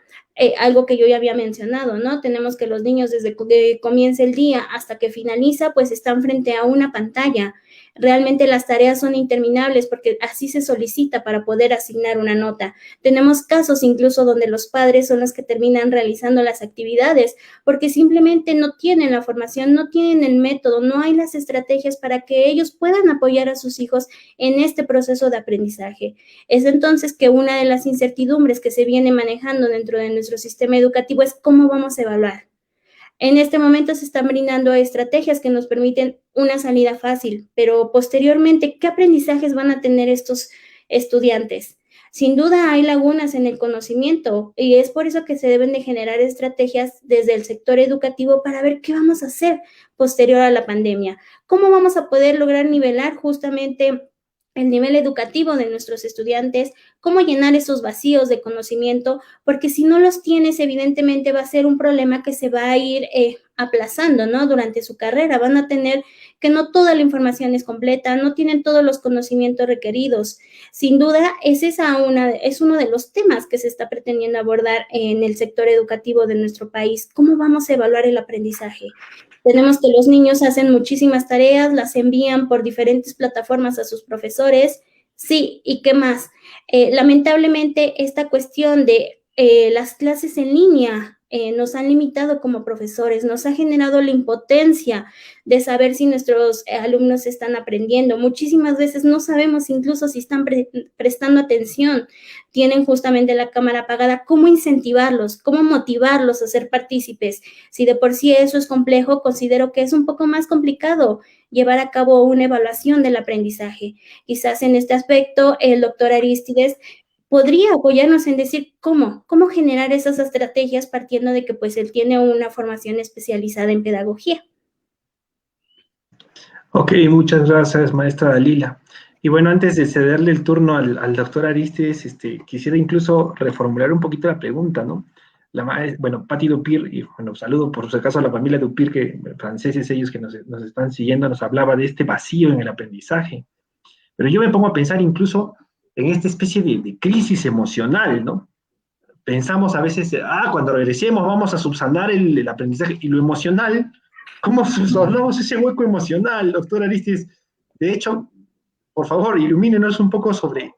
algo que yo ya había mencionado, ¿no? Tenemos que los niños desde que comienza el día hasta que finaliza, pues están frente a una pantalla. Realmente las tareas son interminables porque así se solicita para poder asignar una nota. Tenemos casos incluso donde los padres son los que terminan realizando las actividades porque simplemente no tienen la formación, no tienen el método, no hay las estrategias para que ellos puedan apoyar a sus hijos en este proceso de aprendizaje. Es entonces que una de las incertidumbres que se viene manejando dentro de nuestro sistema educativo es cómo vamos a evaluar. En este momento se están brindando estrategias que nos permiten una salida fácil, pero posteriormente, ¿qué aprendizajes van a tener estos estudiantes? Sin duda hay lagunas en el conocimiento y es por eso que se deben de generar estrategias desde el sector educativo para ver qué vamos a hacer posterior a la pandemia. ¿Cómo vamos a poder lograr nivelar justamente el nivel educativo de nuestros estudiantes, cómo llenar esos vacíos de conocimiento, porque si no los tienes, evidentemente va a ser un problema que se va a ir aplazando, ¿no? Durante su carrera, van a tener que no toda la información es completa, no tienen todos los conocimientos requeridos. Sin duda, es uno de los temas que se está pretendiendo abordar en el sector educativo de nuestro país. ¿Cómo vamos a evaluar el aprendizaje? Tenemos que los niños hacen muchísimas tareas, las envían por diferentes plataformas a sus profesores. Sí, ¿y qué más? Lamentablemente, esta cuestión de las clases en línea nos han limitado como profesores, nos ha generado la impotencia de saber si nuestros alumnos están aprendiendo. Muchísimas veces no sabemos incluso si están prestando atención, tienen justamente la cámara apagada. ¿Cómo incentivarlos? ¿Cómo motivarlos a ser partícipes? Si de por sí eso es complejo, considero que es un poco más complicado llevar a cabo una evaluación del aprendizaje. Quizás en este aspecto el doctor Arístides podría apoyarnos en decir cómo generar esas estrategias partiendo de que pues él tiene una formación especializada en pedagogía. Ok, muchas gracias, maestra Dalila. Y bueno, antes de cederle el turno al doctor Arístides, quisiera incluso reformular un poquito la pregunta, ¿no? Bueno, Patti Dupir, y bueno, saludo por si acaso a la familia Dupir, que franceses ellos que nos están siguiendo, nos hablaba de este vacío en el aprendizaje. Pero yo me pongo a pensar incluso en esta especie de crisis emocional, ¿no? Pensamos a veces, cuando regresemos vamos a subsanar el aprendizaje y lo emocional, ¿cómo subsanamos ese hueco emocional, doctor Arístides? De hecho, por favor, ilumínenos un poco sobre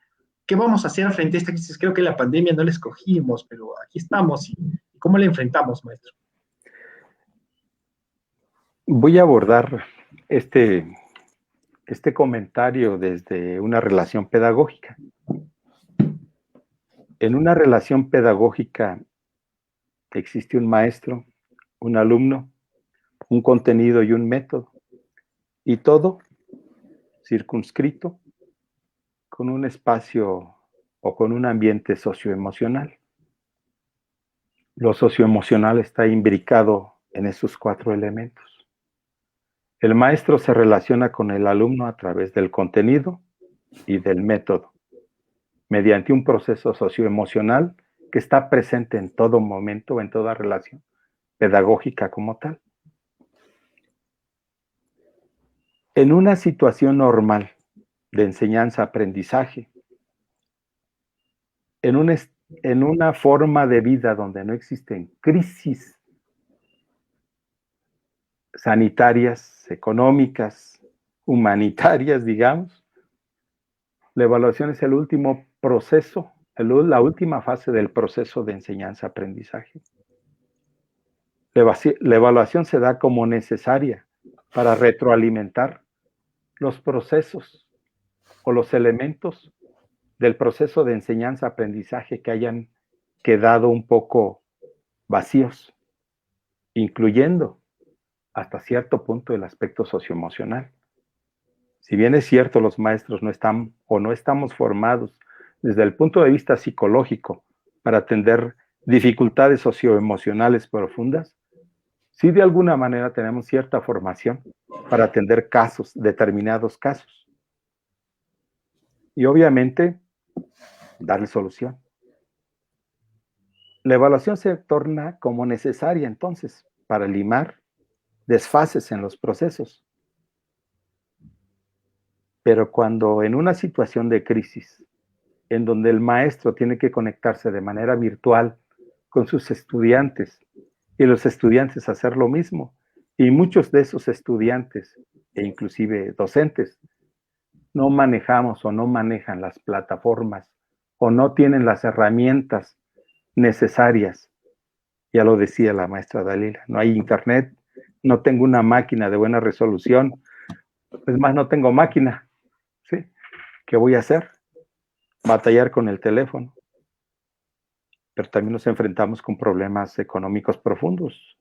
qué vamos a hacer frente a esta crisis. Creo que la pandemia no la escogimos, pero aquí estamos. ¿Y cómo la enfrentamos, maestro? Voy a abordar este comentario desde una relación pedagógica. En una relación pedagógica existe un maestro, un alumno, un contenido y un método, y todo circunscrito con un espacio o con un ambiente socioemocional. Lo socioemocional está imbricado en esos 4 elementos. El maestro se relaciona con el alumno a través del contenido y del método, mediante un proceso socioemocional que está presente en todo momento, en toda relación pedagógica como tal. En una situación normal de enseñanza-aprendizaje, en una forma de vida donde no existen crisis sanitarias, económicas, humanitarias, digamos, la evaluación es el último proceso, la última fase del proceso de enseñanza-aprendizaje. La evaluación se da como necesaria para retroalimentar los procesos o los elementos del proceso de enseñanza-aprendizaje que hayan quedado un poco vacíos, incluyendo hasta cierto punto el aspecto socioemocional. Si bien es cierto, los maestros no están o no estamos formados desde el punto de vista psicológico para atender dificultades socioemocionales profundas, sí de alguna manera tenemos cierta formación para atender casos, determinados casos. y obviamente darle solución. La evaluación se torna como necesaria entonces para limar desfases en los procesos. Pero cuando en una situación de crisis, en donde el maestro tiene que conectarse de manera virtual con sus estudiantes y los estudiantes hacer lo mismo, y muchos de esos estudiantes e inclusive docentes no manejamos o no manejan las plataformas o no tienen las herramientas necesarias. Ya lo decía la maestra Dalila, no hay internet, no tengo una máquina de buena resolución, es más, no tengo máquina, ¿sí? ¿Qué voy a hacer? Batallar con el teléfono. Pero también nos enfrentamos con problemas económicos profundos.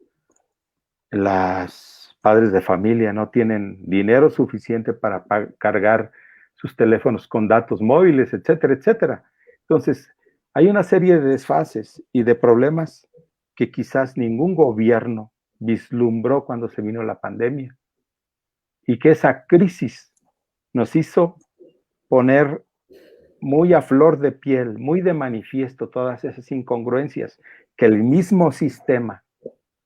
Los padres de familia no tienen dinero suficiente para cargar sus teléfonos con datos móviles, etcétera, etcétera. Entonces, hay una serie de desfases y de problemas que quizás ningún gobierno vislumbró cuando se vino la pandemia, y que esa crisis nos hizo poner muy a flor de piel, muy de manifiesto todas esas incongruencias que el mismo sistema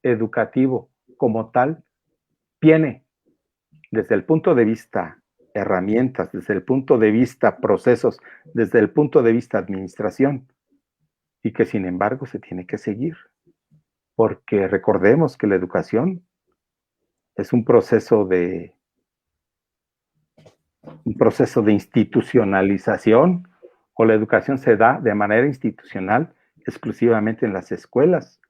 educativo como tal tiene desde el punto de vista herramientas, desde el punto de vista procesos, desde el punto de vista administración, y que sin embargo se tiene que seguir, porque recordemos que la educación es un proceso de institucionalización, o la educación se da de manera institucional exclusivamente en las escuelas.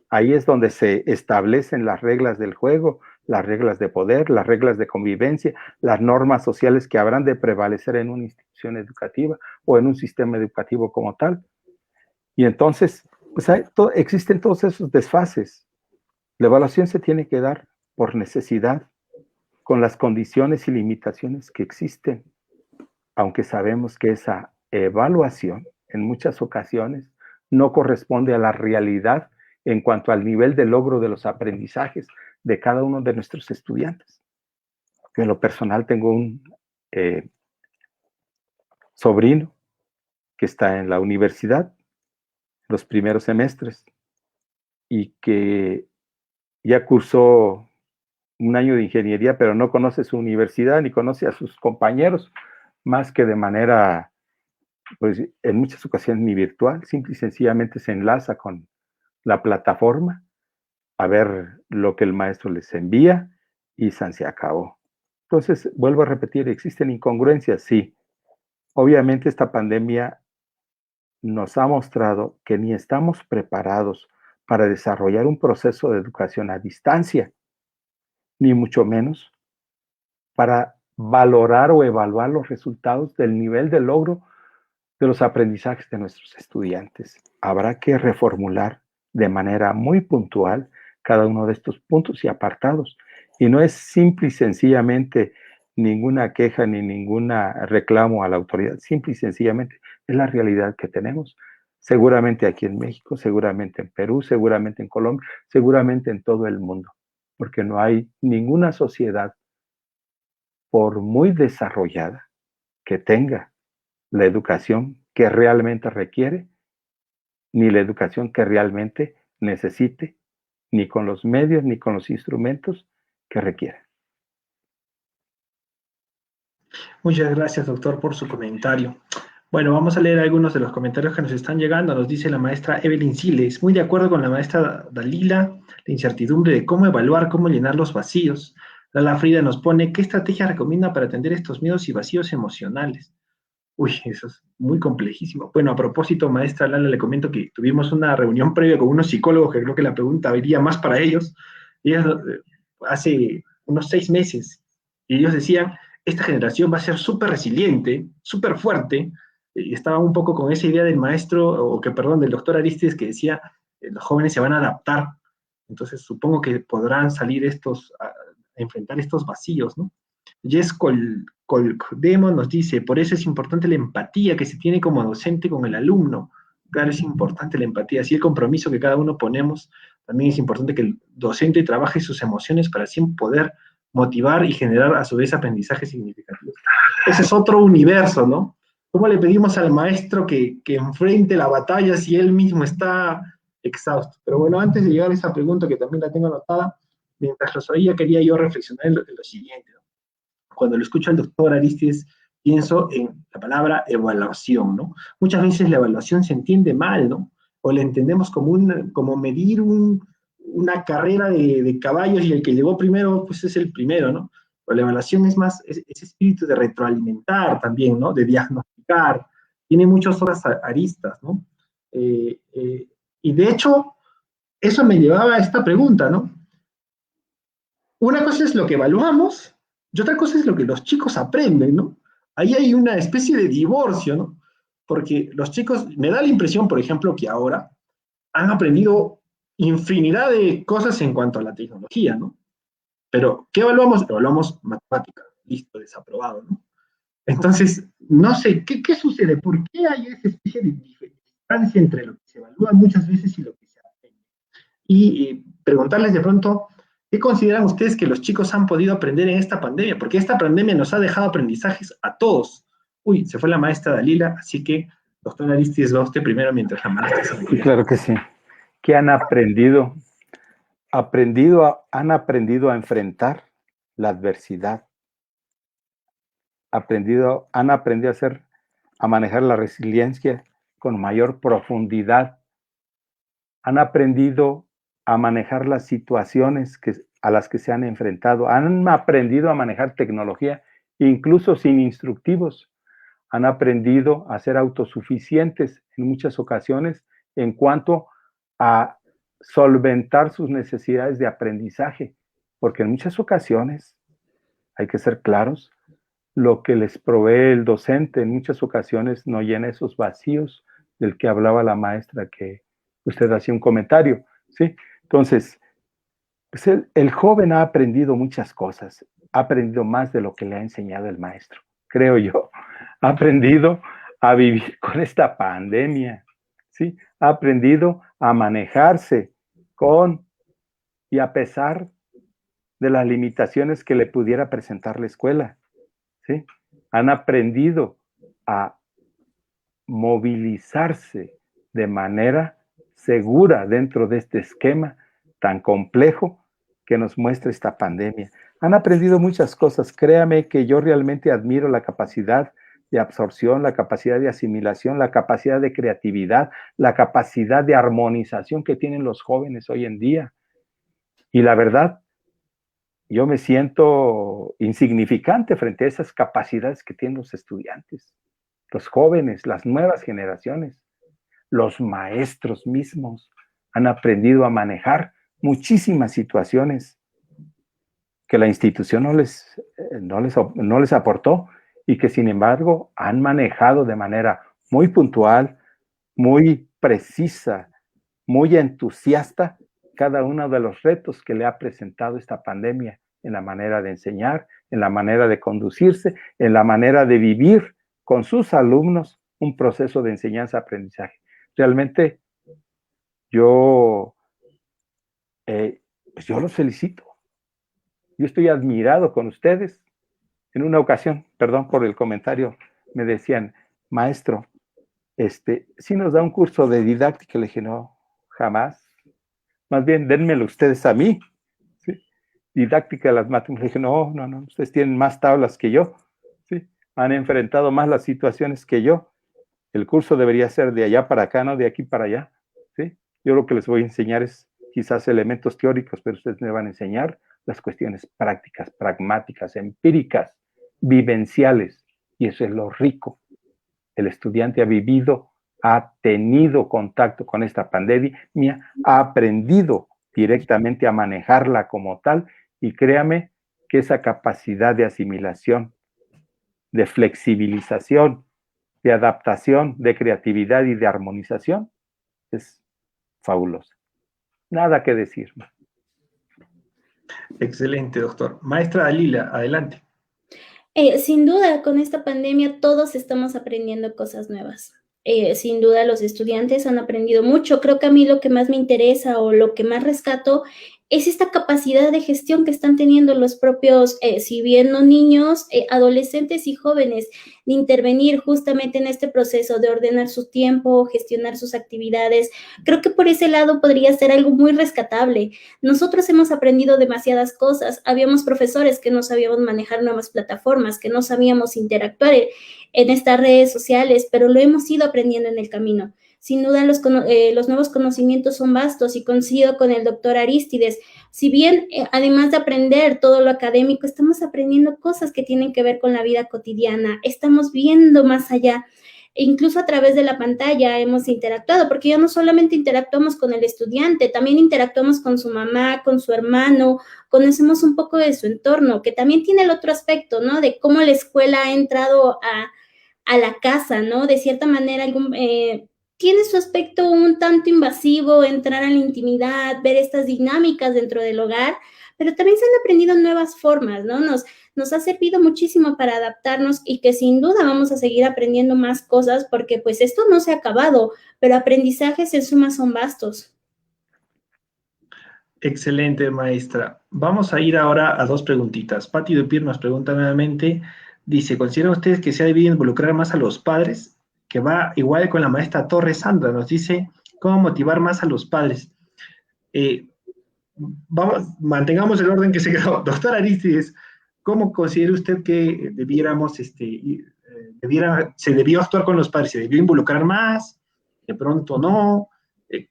Ahí es donde se establecen las reglas del juego, las reglas de poder, las reglas de convivencia, las normas sociales que habrán de prevalecer en una institución educativa o en un sistema educativo como tal. Y entonces, pues existen todos esos desfases. La evaluación se tiene que dar por necesidad, con las condiciones y limitaciones que existen, aunque sabemos que esa evaluación en muchas ocasiones no corresponde a la realidad en cuanto al nivel de logro de los aprendizajes de cada uno de nuestros estudiantes. En lo personal tengo un sobrino que está en la universidad, los primeros semestres, y que ya cursó un año de ingeniería, pero no conoce su universidad ni conoce a sus compañeros, más que de manera, pues en muchas ocasiones ni virtual, simple y sencillamente se enlaza con la plataforma a ver lo que el maestro les envía y se acabó. Entonces, vuelvo a repetir, ¿existen incongruencias? Sí. Obviamente esta pandemia nos ha mostrado que ni estamos preparados para desarrollar un proceso de educación a distancia, ni mucho menos para valorar o evaluar los resultados del nivel de logro de los aprendizajes de nuestros estudiantes. Habrá que reformular de manera muy puntual cada uno de estos puntos y apartados. Y no es simple y sencillamente ninguna queja ni ningún reclamo a la autoridad, simple y sencillamente es la realidad que tenemos. Seguramente aquí en México, seguramente en Perú, seguramente en Colombia, seguramente en todo el mundo, porque no hay ninguna sociedad, por muy desarrollada, que tenga la educación que realmente requiere, ni la educación que realmente necesite, ni con los medios, ni con los instrumentos que requiere. Muchas gracias, doctor, por su comentario. Bueno, vamos a leer algunos de los comentarios que nos están llegando. Nos dice la maestra Evelyn Siles, muy de acuerdo con la maestra Dalila, la incertidumbre de cómo evaluar, cómo llenar los vacíos. Lala Frida nos pone, ¿qué estrategia recomienda para atender estos miedos y vacíos emocionales? Uy, eso es muy complejísimo. Bueno, a propósito, maestra Lala, le comento que tuvimos una reunión previa con unos psicólogos, que creo que la pregunta iría más para ellos. Ellos hace unos 6 meses, y ellos decían, esta generación va a ser súper resiliente, súper fuerte, y estaban un poco con esa idea del maestro, del doctor Aristes, que decía, los jóvenes se van a adaptar. Entonces, supongo que podrán salir a enfrentar estos vacíos, ¿no? Jess Colcdemo nos dice, por eso es importante la empatía que se tiene como docente con el alumno. Claro, es importante la empatía, así el compromiso que cada uno ponemos, también es importante que el docente trabaje sus emociones para así poder motivar y generar a su vez aprendizajes significativos. Ese es otro universo, ¿no? ¿Cómo le pedimos al maestro que enfrente la batalla si él mismo está exhausto? Pero bueno, antes de llegar a esa pregunta, que también la tengo anotada, mientras los oía quería yo reflexionar en lo siguiente, ¿no? Cuando lo escucho al doctor Aristides, pienso en la palabra evaluación, ¿no? Muchas veces la evaluación se entiende mal, ¿no? O la entendemos como medir una carrera de caballos y el que llegó primero, pues es el primero, ¿no? Pero la evaluación es más ese espíritu de retroalimentar también, ¿no? De diagnosticar. Tiene muchas otras aristas, ¿no? Y de hecho, eso me llevaba a esta pregunta, ¿no? Una cosa es lo que evaluamos y otra cosa es lo que los chicos aprenden, ¿no? Ahí hay una especie de divorcio, ¿no? Porque los chicos, me da la impresión, por ejemplo, que ahora han aprendido infinidad de cosas en cuanto a la tecnología, ¿no? Pero, ¿qué evaluamos? Evaluamos matemática, listo, desaprobado, ¿no? Entonces, no sé, ¿qué sucede? ¿Por qué hay esa especie de distancia entre lo que se evalúa muchas veces y lo que se aprende? Y preguntarles de pronto, ¿qué consideran ustedes que los chicos han podido aprender en esta pandemia? Porque esta pandemia nos ha dejado aprendizajes a todos. Uy, se fue la maestra Dalila, así que, doctor Aristides, va usted primero mientras la maestra se Sí, claro que sí. ¿Qué han aprendido? Han aprendido a enfrentar la adversidad. Han aprendido a manejar la resiliencia con mayor profundidad. Han aprendido a manejar las situaciones a las que se han enfrentado. Han aprendido a manejar tecnología, incluso sin instructivos. Han aprendido a ser autosuficientes en muchas ocasiones en cuanto a solventar sus necesidades de aprendizaje, porque en muchas ocasiones, hay que ser claros, lo que les provee el docente en muchas ocasiones no llena esos vacíos del que hablaba la maestra, que usted hacía un comentario, ¿sí? Entonces, pues el joven ha aprendido muchas cosas, ha aprendido más de lo que le ha enseñado el maestro, creo yo. Ha aprendido a vivir con esta pandemia, ¿sí? Ha aprendido a manejarse con y a pesar de las limitaciones que le pudiera presentar la escuela, ¿sí? Han aprendido a movilizarse de manera segura dentro de este esquema tan complejo que nos muestra esta pandemia. Han aprendido muchas cosas. Créame que yo realmente admiro la capacidad de absorción, la capacidad de asimilación, la capacidad de creatividad, la capacidad de armonización que tienen los jóvenes hoy en día. Y la verdad, yo me siento insignificante frente a esas capacidades que tienen los estudiantes, los jóvenes, las nuevas generaciones. Los maestros mismos han aprendido a manejar muchísimas situaciones que la institución no les aportó y que sin embargo han manejado de manera muy puntual, muy precisa, muy entusiasta cada uno de los retos que le ha presentado esta pandemia en la manera de enseñar, en la manera de conducirse, en la manera de vivir con sus alumnos un proceso de enseñanza-aprendizaje. Realmente yo los felicito. Yo estoy admirado con ustedes. En una ocasión, perdón por el comentario, me decían, maestro, ¿sí nos da un curso de didáctica? Le dije, no, jamás. Más bien, dénmelo ustedes a mí. ¿Sí? Didáctica de las matemáticas. Le dije, no, ustedes tienen más tablas que yo. ¿Sí? Han enfrentado más las situaciones que yo. El curso debería ser de allá para acá, no de aquí para allá. ¿Sí? Yo lo que les voy a enseñar es quizás elementos teóricos, pero ustedes me van a enseñar las cuestiones prácticas, pragmáticas, empíricas, vivenciales. Y eso es lo rico. El estudiante ha vivido, ha tenido contacto con esta pandemia, ha aprendido directamente a manejarla como tal, y créame que esa capacidad de asimilación, de flexibilización, de adaptación, de creatividad y de armonización es fabulosa. Nada que decir. Excelente, doctor. Maestra Dalila, adelante. Sin duda, con esta pandemia todos estamos aprendiendo cosas nuevas. Sin duda, los estudiantes han aprendido mucho. Creo que a mí lo que más me interesa o lo que más rescato es esta capacidad de gestión que están teniendo los propios, si bien no niños, adolescentes y jóvenes, de intervenir justamente en este proceso de ordenar su tiempo, gestionar sus actividades. Creo que por ese lado podría ser algo muy rescatable. Nosotros hemos aprendido demasiadas cosas. Habíamos profesores que no sabíamos manejar nuevas plataformas, que no sabíamos interactuar en estas redes sociales, pero lo hemos ido aprendiendo en el camino. Sin duda los nuevos conocimientos son vastos y coincido con el doctor Arístides. Si bien, además de aprender todo lo académico, estamos aprendiendo cosas que tienen que ver con la vida cotidiana, estamos viendo más allá. E incluso a través de la pantalla hemos interactuado, porque ya no solamente interactuamos con el estudiante, también interactuamos con su mamá, con su hermano, conocemos un poco de su entorno, que también tiene el otro aspecto, ¿no? De cómo la escuela ha entrado a la casa, ¿no? De cierta manera, tiene su aspecto un tanto invasivo, entrar a la intimidad, ver estas dinámicas dentro del hogar, pero también se han aprendido nuevas formas, ¿no? Nos ha servido muchísimo para adaptarnos y que sin duda vamos a seguir aprendiendo más cosas porque pues esto no se ha acabado, pero aprendizajes en suma son vastos. Excelente, maestra. Vamos a ir ahora a dos preguntitas. Pati Dupier nos pregunta nuevamente, dice, ¿consideran ustedes que se ha debido involucrar más a los padres? Que va igual con la maestra Torres Sandra, nos dice, ¿cómo motivar más a los padres? Mantengamos el orden que se quedó. Doctor Arístides, ¿cómo considera usted que se debió actuar con los padres? ¿Se debió involucrar más? ¿De pronto no?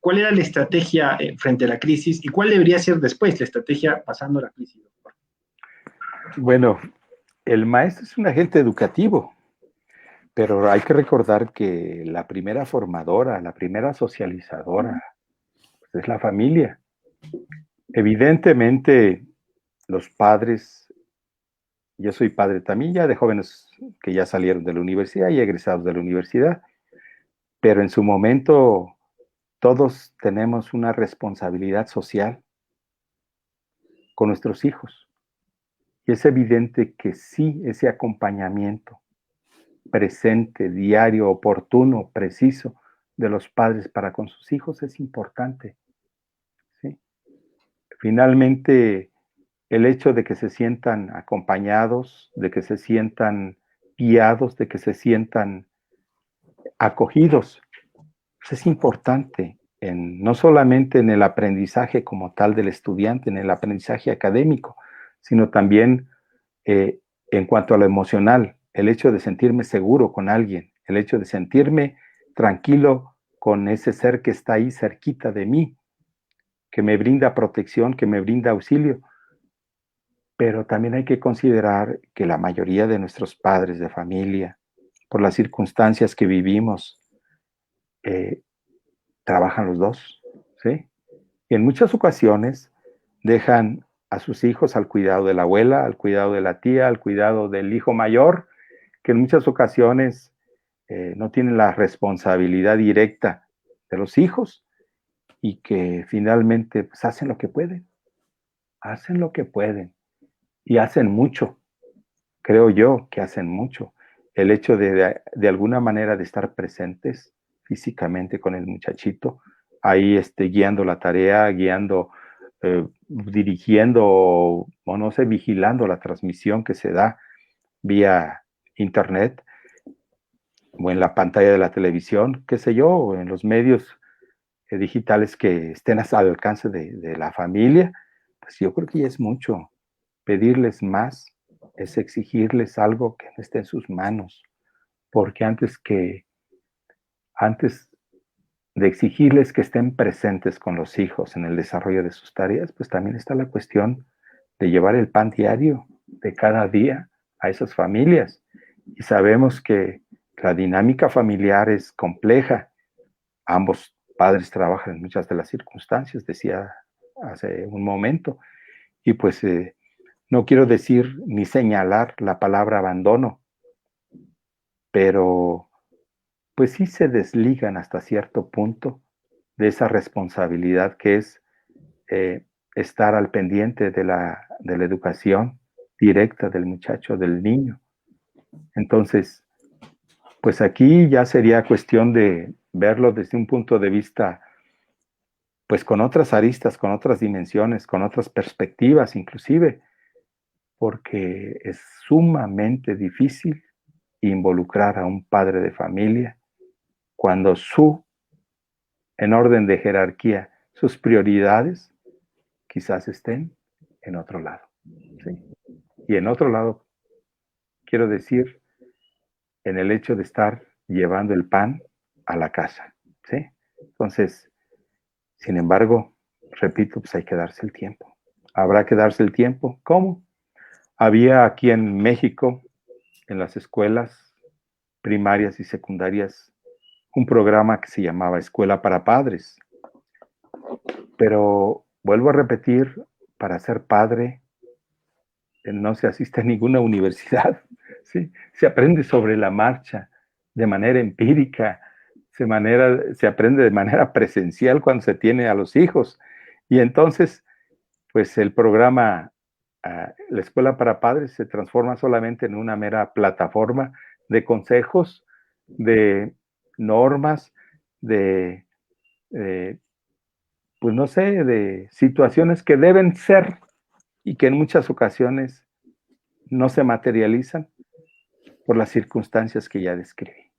¿Cuál era la estrategia frente a la crisis y cuál debería ser después la estrategia pasando la crisis, doctor? Bueno, el maestro es un agente educativo, pero hay que recordar que la primera formadora, la primera socializadora, pues es la familia. Evidentemente, los padres, yo soy padre también ya de jóvenes que ya salieron de la universidad y egresados de la universidad, pero en su momento todos tenemos una responsabilidad social con nuestros hijos. Y es evidente que sí, ese acompañamiento presente, diario, oportuno, preciso de los padres para con sus hijos es importante. ¿Sí? Finalmente, el hecho de que se sientan acompañados, de que se sientan guiados, de que se sientan acogidos, pues es importante, no solamente en el aprendizaje como tal del estudiante, en el aprendizaje académico, sino también en cuanto a lo emocional, el hecho de sentirme seguro con alguien, el hecho de sentirme tranquilo con ese ser que está ahí cerquita de mí, que me brinda protección, que me brinda auxilio. Pero también hay que considerar que la mayoría de nuestros padres de familia, por las circunstancias que vivimos, trabajan los dos, ¿sí? Y en muchas ocasiones dejan a sus hijos al cuidado de la abuela, al cuidado de la tía, al cuidado del hijo mayor, que en muchas ocasiones no tienen la responsabilidad directa de los hijos y que finalmente pues, hacen lo que pueden y hacen mucho, creo yo que hacen mucho. El hecho de alguna manera de estar presentes físicamente con el muchachito, ahí guiando la tarea, guiando, dirigiendo o no sé, vigilando la transmisión que se da vía internet o en la pantalla de la televisión, qué sé yo, o en los medios digitales que estén al alcance de la familia, pues yo creo que ya es mucho. Pedirles más es exigirles algo que no esté en sus manos, porque antes de exigirles que estén presentes con los hijos en el desarrollo de sus tareas, pues también está la cuestión de llevar el pan diario de cada día a esas familias. Y sabemos que la dinámica familiar es compleja. Ambos padres trabajan en muchas de las circunstancias, decía hace un momento, y pues no quiero decir ni señalar la palabra abandono, pero pues sí se desligan hasta cierto punto de esa responsabilidad que es estar al pendiente de la educación directa del muchacho, del niño. Entonces, pues aquí ya sería cuestión de verlo desde un punto de vista pues con otras aristas, con otras dimensiones, con otras perspectivas inclusive, porque es sumamente difícil involucrar a un padre de familia cuando en orden de jerarquía, sus prioridades quizás estén en otro lado. ¿Sí? Y en otro lado, quiero decir, en el hecho de estar llevando el pan a la casa. ¿Sí? Entonces, sin embargo, repito, pues hay que darse el tiempo. Habrá que darse el tiempo. ¿Cómo? Había aquí en México, en las escuelas primarias y secundarias, un programa que se llamaba Escuela para Padres. Pero vuelvo a repetir, para ser padre no se asiste a ninguna universidad, ¿sí? Se aprende sobre la marcha, de manera empírica, se aprende de manera presencial cuando se tiene a los hijos. Y entonces, pues el programa, la Escuela para Padres, se transforma solamente en una mera plataforma de consejos, de normas, pues no sé, de situaciones que deben ser y que en muchas ocasiones no se materializan por las circunstancias que ya describí.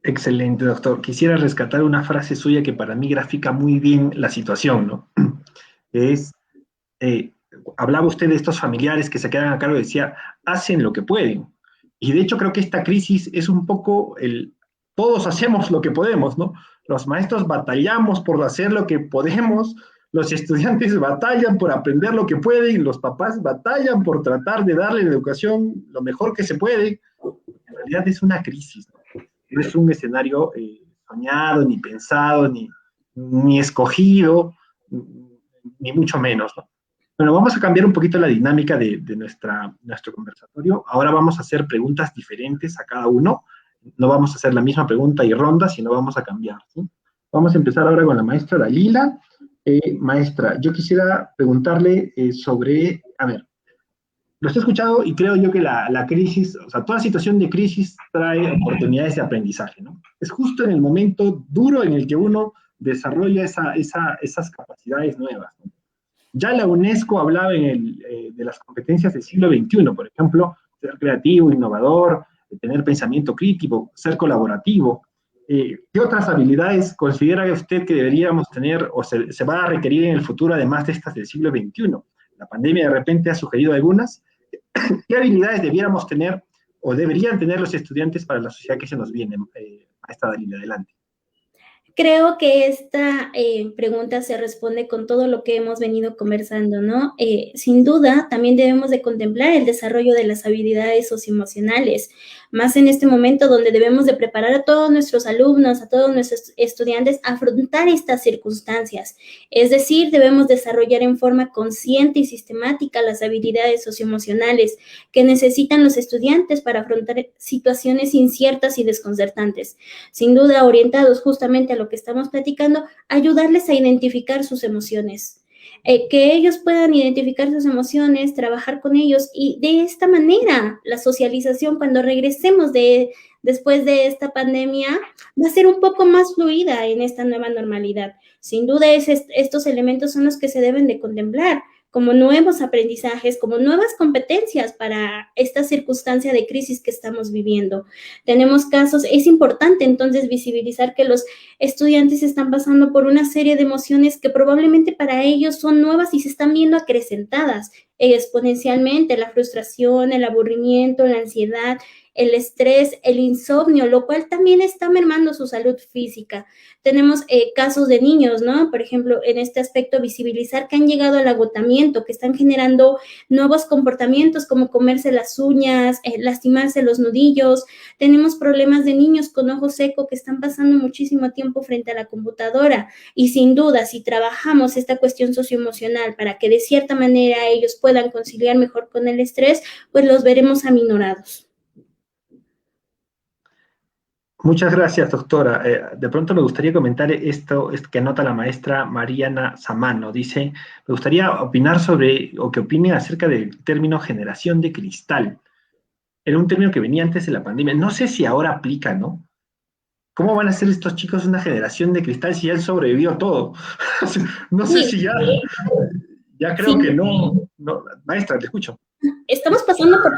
Excelente, doctor. Quisiera rescatar una frase suya que para mí grafica muy bien la situación, ¿no? Es, hablaba usted de estos familiares que se quedan a cargo y decía, hacen lo que pueden. Y de hecho creo que esta crisis es un poco todos hacemos lo que podemos, ¿no? Los maestros batallamos por hacer lo que podemos, los estudiantes batallan por aprender lo que pueden, los papás batallan por tratar de darle la educación lo mejor que se puede. En realidad es una crisis, ¿no? No es un escenario soñado, ni pensado, ni escogido, ni mucho menos, ¿no? Bueno, vamos a cambiar un poquito la dinámica de nuestro conversatorio. Ahora vamos a hacer preguntas diferentes a cada uno. No vamos a hacer la misma pregunta y ronda, sino vamos a cambiar, ¿sí? Vamos a empezar ahora con la maestra Dalila. Maestra, yo quisiera preguntarle sobre, a ver, lo he escuchado y creo yo que la crisis, o sea, toda situación de crisis trae oportunidades de aprendizaje, ¿no? Es justo en el momento duro en el que uno desarrolla esas capacidades nuevas, ¿no? Ya la UNESCO hablaba de las competencias del siglo XXI, por ejemplo, ser creativo, innovador, tener pensamiento crítico, ser colaborativo. ¿Qué otras habilidades considera usted que deberíamos tener o se va a requerir en el futuro, además de estas del siglo XXI? La pandemia de repente ha sugerido algunas. ¿Qué habilidades debiéramos tener o deberían tener los estudiantes para la sociedad que se nos viene? Maestra Dalila, adelante. Creo que esta pregunta se responde con todo lo que hemos venido conversando, ¿no? Sin duda, también debemos de contemplar el desarrollo de las habilidades socioemocionales, más en este momento donde debemos de preparar a todos nuestros alumnos, a todos nuestros estudiantes a afrontar estas circunstancias. Es decir, debemos desarrollar en forma consciente y sistemática las habilidades socioemocionales que necesitan los estudiantes para afrontar situaciones inciertas y desconcertantes. Sin duda, orientados justamente a lo que estamos platicando, ayudarles a identificar sus emociones. Que ellos puedan identificar sus emociones, trabajar con ellos y de esta manera la socialización cuando regresemos después de esta pandemia va a ser un poco más fluida en esta nueva normalidad. Sin duda estos elementos son los que se deben de contemplar como nuevos aprendizajes, como nuevas competencias para esta circunstancia de crisis que estamos viviendo. Tenemos casos, es importante entonces visibilizar que los estudiantes están pasando por una serie de emociones que probablemente para ellos son nuevas y se están viendo acrecentadas exponencialmente, la frustración, el aburrimiento, la ansiedad, el estrés, el insomnio, lo cual también está mermando su salud física. Tenemos casos de niños, ¿no? Por ejemplo, en este aspecto, visibilizar que han llegado al agotamiento, que están generando nuevos comportamientos como comerse las uñas, lastimarse los nudillos. Tenemos problemas de niños con ojo seco que están pasando muchísimo tiempo frente a la computadora y sin duda, si trabajamos esta cuestión socioemocional para que de cierta manera ellos puedan conciliar mejor con el estrés, pues los veremos aminorados. Muchas gracias, doctora. De pronto me gustaría comentar esto que anota la maestra Mariana Samano. Dice, me gustaría opinar sobre, o que opine acerca del término generación de cristal. Era un término que venía antes de la pandemia. No sé si ahora aplica, ¿no? ¿cómo van a ser estos chicos una generación de cristal si ya han sobrevivido todo? No sé Sí, si ya creo que sí. no. Maestra, te escucho. Estamos pasando por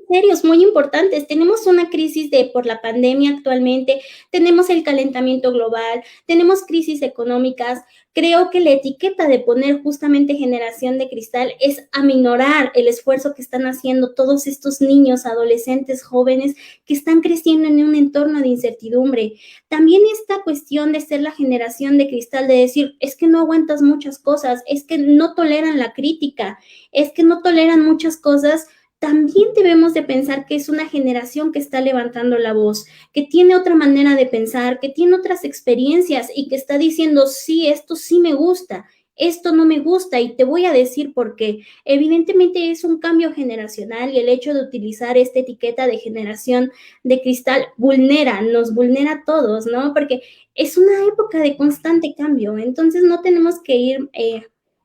serios muy importantes. Tenemos una crisis por la pandemia actualmente, tenemos el calentamiento global, tenemos crisis económicas. Creo que la etiqueta de poner justamente generación de cristal es aminorar el esfuerzo que están haciendo todos estos niños, adolescentes, jóvenes que están creciendo en un entorno de incertidumbre. También esta cuestión de ser la generación de cristal, de decir, es que no aguantas muchas cosas, es que no toleran la crítica, es que no toleran muchas cosas. También debemos de pensar que es una generación que está levantando la voz, que tiene otra manera de pensar, que tiene otras experiencias y que está diciendo, sí, esto sí me gusta, esto no me gusta y te voy a decir por qué. Evidentemente es un cambio generacional y el hecho de utilizar esta etiqueta de generación de cristal nos vulnera a todos, ¿no? Porque es una época de constante cambio, entonces no tenemos que ir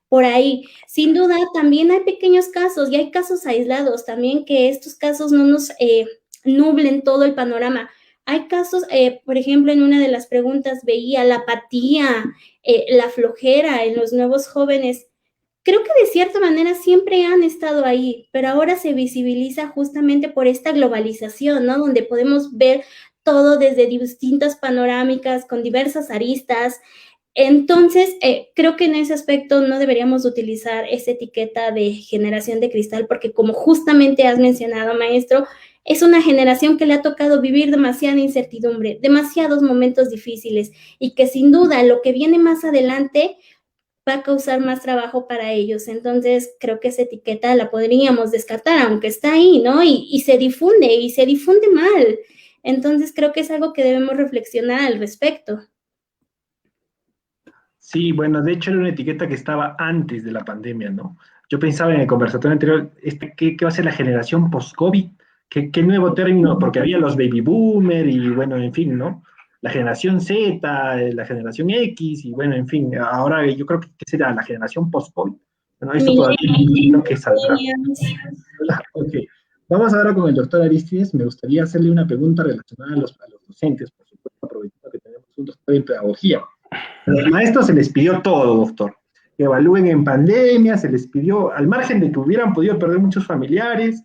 por ahí. Sin duda, también hay pequeños casos y hay casos aislados también que estos casos no nos nublen todo el panorama. Hay casos, por ejemplo, en una de las preguntas veía la apatía, la flojera en los nuevos jóvenes. Creo que de cierta manera siempre han estado ahí, pero ahora se visibiliza justamente por esta globalización, ¿no? Donde podemos ver todo desde distintas panorámicas, con diversas aristas. Entonces, creo que en ese aspecto no deberíamos utilizar esa etiqueta de generación de cristal, porque como justamente has mencionado, maestro, es una generación que le ha tocado vivir demasiada incertidumbre, demasiados momentos difíciles y que sin duda lo que viene más adelante va a causar más trabajo para ellos. Entonces, creo que esa etiqueta la podríamos descartar, aunque está ahí, ¿no? Y se difunde mal. Entonces, creo que es algo que debemos reflexionar al respecto. Sí, bueno, de hecho era una etiqueta que estaba antes de la pandemia, ¿no? Yo pensaba en el conversatorio anterior, ¿qué va a ser la generación post-COVID? ¿Qué nuevo término? Porque había los baby boomer y bueno, en fin, ¿no? La generación Z, la generación X y bueno, en fin, ahora yo creo que ¿qué será? La generación post-COVID. Bueno, eso todavía no imagino que saldrá. Ok, vamos ahora con el doctor Aristides. Me gustaría hacerle una pregunta relacionada a los docentes, por supuesto, aprovechando que tenemos un doctor en pedagogía. A los maestros se les pidió todo, doctor. Que evalúen en pandemia, se les pidió, al margen de que hubieran podido perder muchos familiares,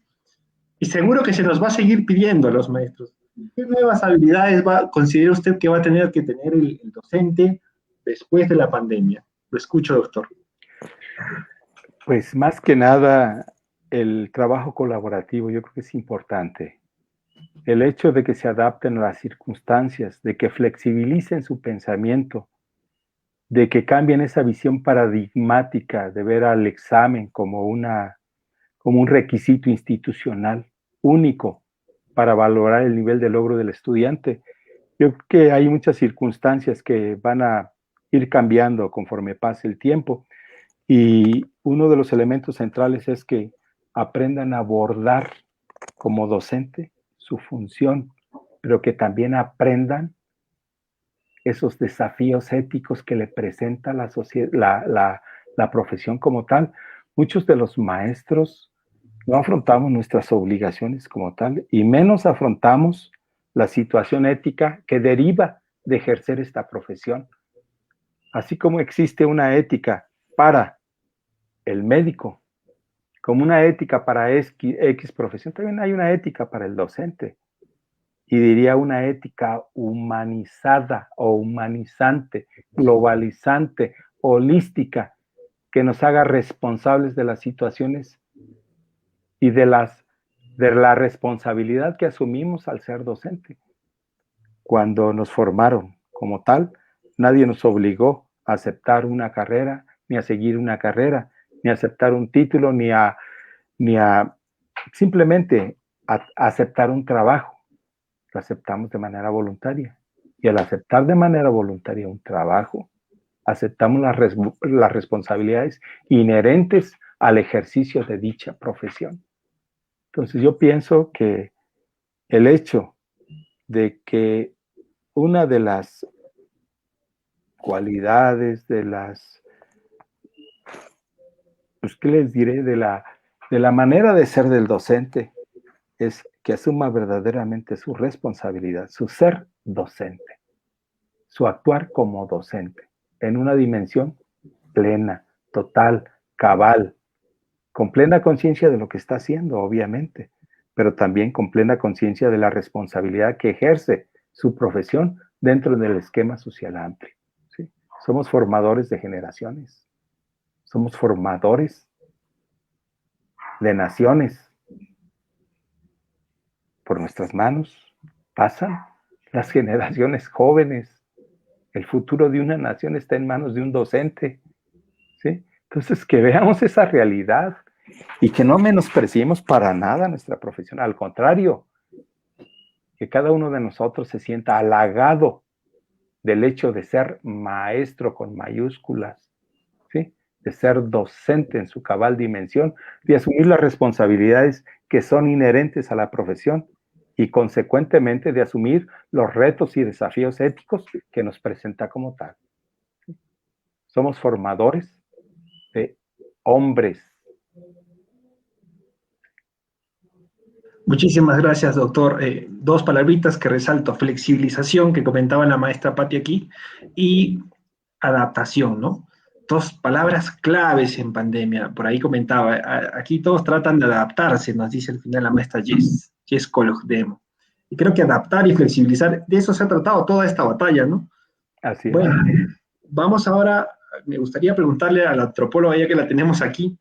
y seguro que se nos va a seguir pidiendo a los maestros. ¿Qué nuevas habilidades considera usted que va a tener que tener el docente después de la pandemia? Lo escucho, doctor. Pues más que nada, el trabajo colaborativo yo creo que es importante. El hecho de que se adapten a las circunstancias, de que flexibilicen su pensamiento, de que cambien esa visión paradigmática de ver al examen como un requisito institucional único para valorar el nivel de logro del estudiante. Yo creo que hay muchas circunstancias que van a ir cambiando conforme pase el tiempo y uno de los elementos centrales es que aprendan a abordar como docente su función, pero que también aprendan esos desafíos éticos que le presenta la profesión como tal. Muchos de los maestros no afrontamos nuestras obligaciones como tal y menos afrontamos la situación ética que deriva de ejercer esta profesión. Así como existe una ética para el médico, como una ética para X profesión, también hay una ética para el docente. Y diría una ética humanizada o humanizante, globalizante, holística, que nos haga responsables de las situaciones y de la responsabilidad que asumimos al ser docente. Cuando nos formaron como tal, nadie nos obligó a aceptar una carrera, ni a seguir una carrera, ni a aceptar un título, ni a simplemente a aceptar un trabajo. Lo aceptamos de manera voluntaria. Y al aceptar de manera voluntaria un trabajo, aceptamos las responsabilidades inherentes al ejercicio de dicha profesión. Entonces yo pienso que el hecho de que una de las cualidades, pues, ¿qué les diré? De la manera de ser del docente es que asuma verdaderamente su responsabilidad, su ser docente. su actuar como docente, en una dimensión plena, total, cabal, con plena conciencia de lo que está haciendo, obviamente, pero también con plena conciencia de la responsabilidad que ejerce su profesión dentro del esquema social amplio. ¿Sí? Somos formadores de generaciones, somos formadores de naciones. Por nuestras manos pasan las generaciones jóvenes. El futuro de una nación está en manos de un docente. ¿Sí? Entonces, que veamos esa realidad y que no menospreciemos para nada nuestra profesión. Al contrario, que cada uno de nosotros se sienta halagado del hecho de ser maestro con mayúsculas, ¿sí? De ser docente en su cabal dimensión, de asumir las responsabilidades que son inherentes a la profesión y consecuentemente de asumir los retos y desafíos éticos que nos presenta como tal. Somos formadores de hombres. Muchísimas gracias, doctor. Dos palabritas que resalto: flexibilización, que comentaba la maestra Patti aquí, y adaptación, ¿no? Dos palabras claves en pandemia. Por ahí comentaba, aquí todos tratan de adaptarse, nos dice al final la maestra Jess Kologdemo. Y creo que adaptar y flexibilizar, de eso se ha tratado toda esta batalla, ¿no? Así es. Bueno, vamos ahora, me gustaría preguntarle a la antropóloga, ya que la tenemos aquí,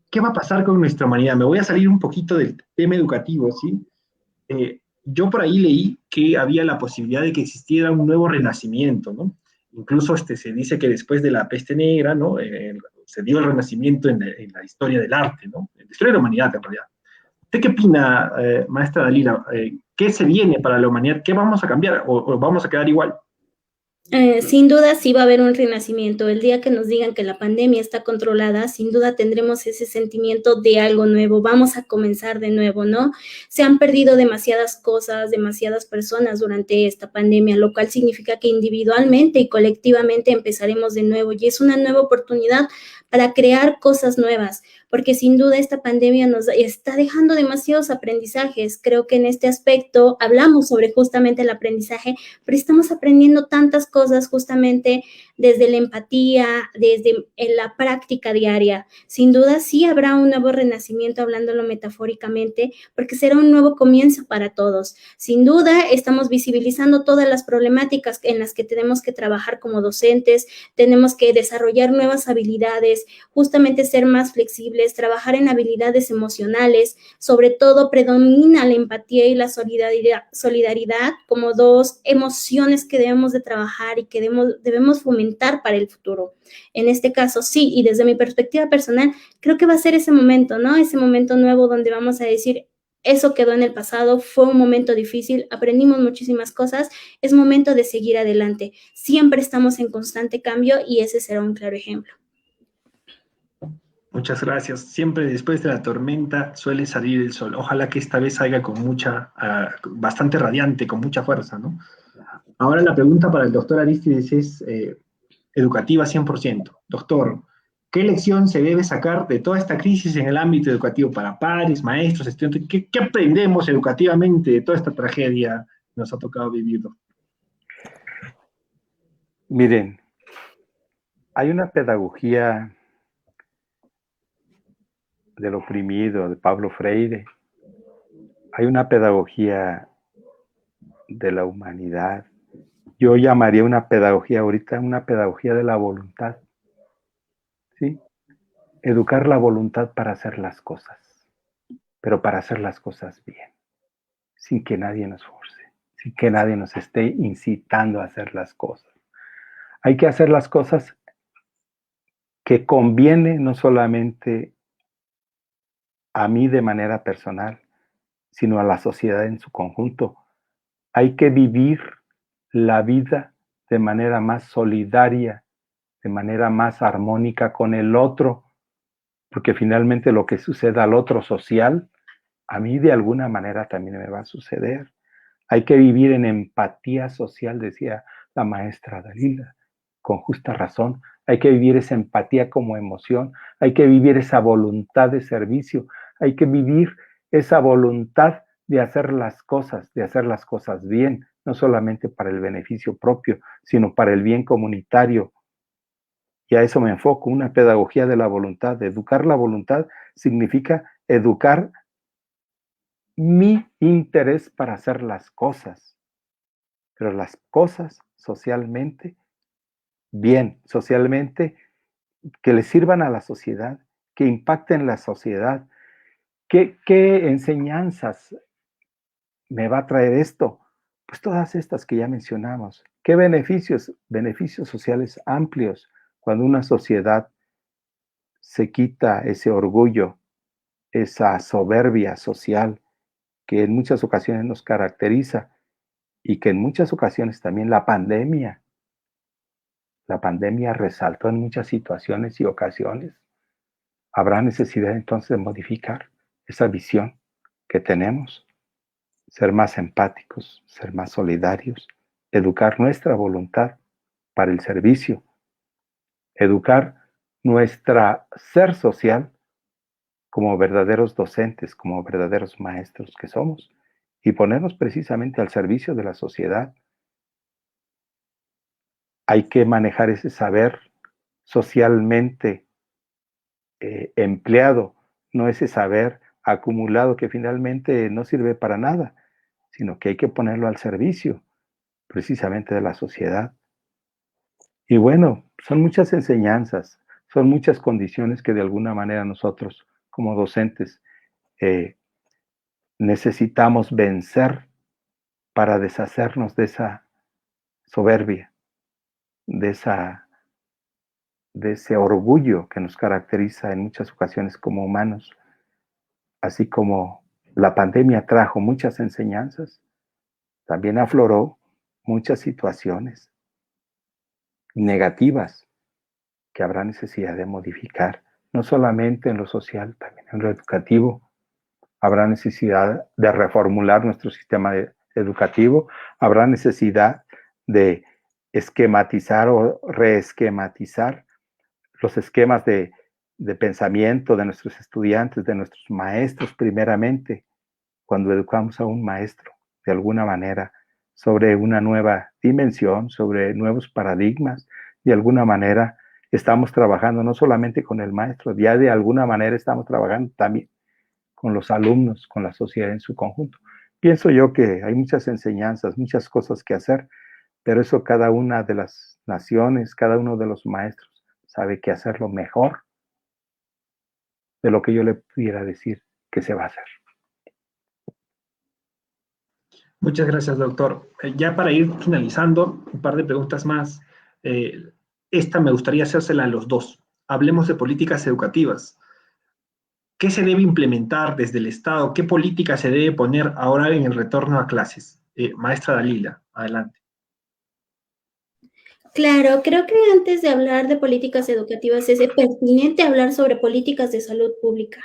¿qué va a pasar con nuestra humanidad? Me voy a salir un poquito del tema educativo, ¿sí? Yo por ahí leí que había la posibilidad de que existiera un nuevo renacimiento, ¿no? Incluso se dice que después de la peste negra, ¿no? Se dio el renacimiento en la historia del arte, ¿no? En la historia de la humanidad, en realidad. ¿Usted qué opina, maestra Dalila? ¿Qué se viene para la humanidad? ¿Qué vamos a cambiar o vamos a quedar igual? Sin duda sí va a haber un renacimiento. El día que nos digan que la pandemia está controlada, sin duda tendremos ese sentimiento de algo nuevo. Vamos a comenzar de nuevo, ¿no? Se han perdido demasiadas cosas, demasiadas personas durante esta pandemia, lo cual significa que individualmente y colectivamente empezaremos de nuevo y es una nueva oportunidad para crear cosas nuevas, porque sin duda esta pandemia nos está dejando demasiados aprendizajes. Creo que en este aspecto hablamos sobre justamente el aprendizaje, pero estamos aprendiendo tantas cosas justamente desde la empatía, desde la práctica diaria. Sin duda sí habrá un nuevo renacimiento, hablándolo metafóricamente, porque será un nuevo comienzo para todos. Sin duda estamos visibilizando todas las problemáticas en las que tenemos que trabajar como docentes, tenemos que desarrollar nuevas habilidades, justamente ser más flexibles, trabajar en habilidades emocionales. Sobre todo predomina la empatía y la solidaridad como dos emociones que debemos de trabajar y que debemos fomentar para el futuro. En este caso, sí, y desde mi perspectiva personal, creo que va a ser ese momento, ¿no? Ese momento nuevo donde vamos a decir, eso quedó en el pasado, fue un momento difícil, aprendimos muchísimas cosas, es momento de seguir adelante. Siempre estamos en constante cambio y ese será un claro ejemplo. Muchas gracias. Siempre después de la tormenta suele salir el sol. Ojalá que esta vez salga con bastante radiante, con mucha fuerza, ¿no? Ahora la pregunta para el doctor Aristides es educativa 100%. Doctor, ¿qué lección se debe sacar de toda esta crisis en el ámbito educativo para pares, maestros, estudiantes? ¿Qué aprendemos educativamente de toda esta tragedia que nos ha tocado vivir? Miren, hay una pedagogía del oprimido, de Pablo Freire. Hay una pedagogía de la humanidad. Yo llamaría una pedagogía ahorita una pedagogía de la voluntad. ¿Sí? Educar la voluntad para hacer las cosas, pero para hacer las cosas bien, sin que nadie nos force, sin que nadie nos esté incitando a hacer las cosas. Hay que hacer las cosas que conviene no solamente a mí de manera personal, sino a la sociedad en su conjunto. Hay que vivir la vida de manera más solidaria, de manera más armónica con el otro, porque finalmente lo que suceda al otro social, a mí de alguna manera también me va a suceder. Hay que vivir en empatía social, decía la maestra Dalila, con justa razón. Hay que vivir esa empatía como emoción, hay que vivir esa voluntad de servicio, hay que vivir esa voluntad de hacer las cosas bien, no solamente para el beneficio propio, sino para el bien comunitario. Y a eso me enfoco, una pedagogía de la voluntad. Educar la voluntad significa educar mi interés para hacer las cosas, pero las cosas socialmente bien, socialmente que le sirvan a la sociedad, que impacten la sociedad. ¿Qué enseñanzas me va a traer esto? Pues todas estas que ya mencionamos. ¿Qué beneficios? Beneficios sociales amplios. Cuando una sociedad se quita ese orgullo, esa soberbia social que en muchas ocasiones nos caracteriza y que en muchas ocasiones también la pandemia resaltó en muchas situaciones y ocasiones. Habrá necesidad entonces de modificar esa visión que tenemos, ser más empáticos, ser más solidarios, educar nuestra voluntad para el servicio, educar nuestra ser social como verdaderos docentes, como verdaderos maestros que somos, y ponernos precisamente al servicio de la sociedad. Hay que manejar ese saber socialmente empleado, no ese saber acumulado que finalmente no sirve para nada, sino que hay que ponerlo al servicio precisamente de la sociedad. Y bueno, son muchas enseñanzas, son muchas condiciones que de alguna manera nosotros como docentes necesitamos vencer para deshacernos de esa soberbia, de ese orgullo que nos caracteriza en muchas ocasiones como humanos. Así como la pandemia trajo muchas enseñanzas, también afloró muchas situaciones negativas que habrá necesidad de modificar, no solamente en lo social, también en lo educativo. Habrá necesidad de reformular nuestro sistema educativo, habrá necesidad de esquematizar o reesquematizar los esquemas de pensamiento de nuestros estudiantes, de nuestros maestros primeramente, cuando educamos a un maestro de alguna manera sobre una nueva dimensión, sobre nuevos paradigmas, de alguna manera estamos trabajando no solamente con el maestro, ya de alguna manera estamos trabajando también con los alumnos, con la sociedad en su conjunto. Pienso yo que hay muchas enseñanzas, muchas cosas que hacer, pero eso cada una de las naciones, cada uno de los maestros sabe que hacerlo mejor de lo que yo le pudiera decir que se va a hacer. Muchas gracias, doctor. Ya para ir finalizando, un par de preguntas más. Esta me gustaría hacérsela a los dos. Hablemos de políticas educativas. ¿Qué se debe implementar desde el Estado? ¿Qué política se debe poner ahora en el retorno a clases? Maestra Dalila, adelante. Claro, creo que antes de hablar de políticas educativas es pertinente hablar sobre políticas de salud pública.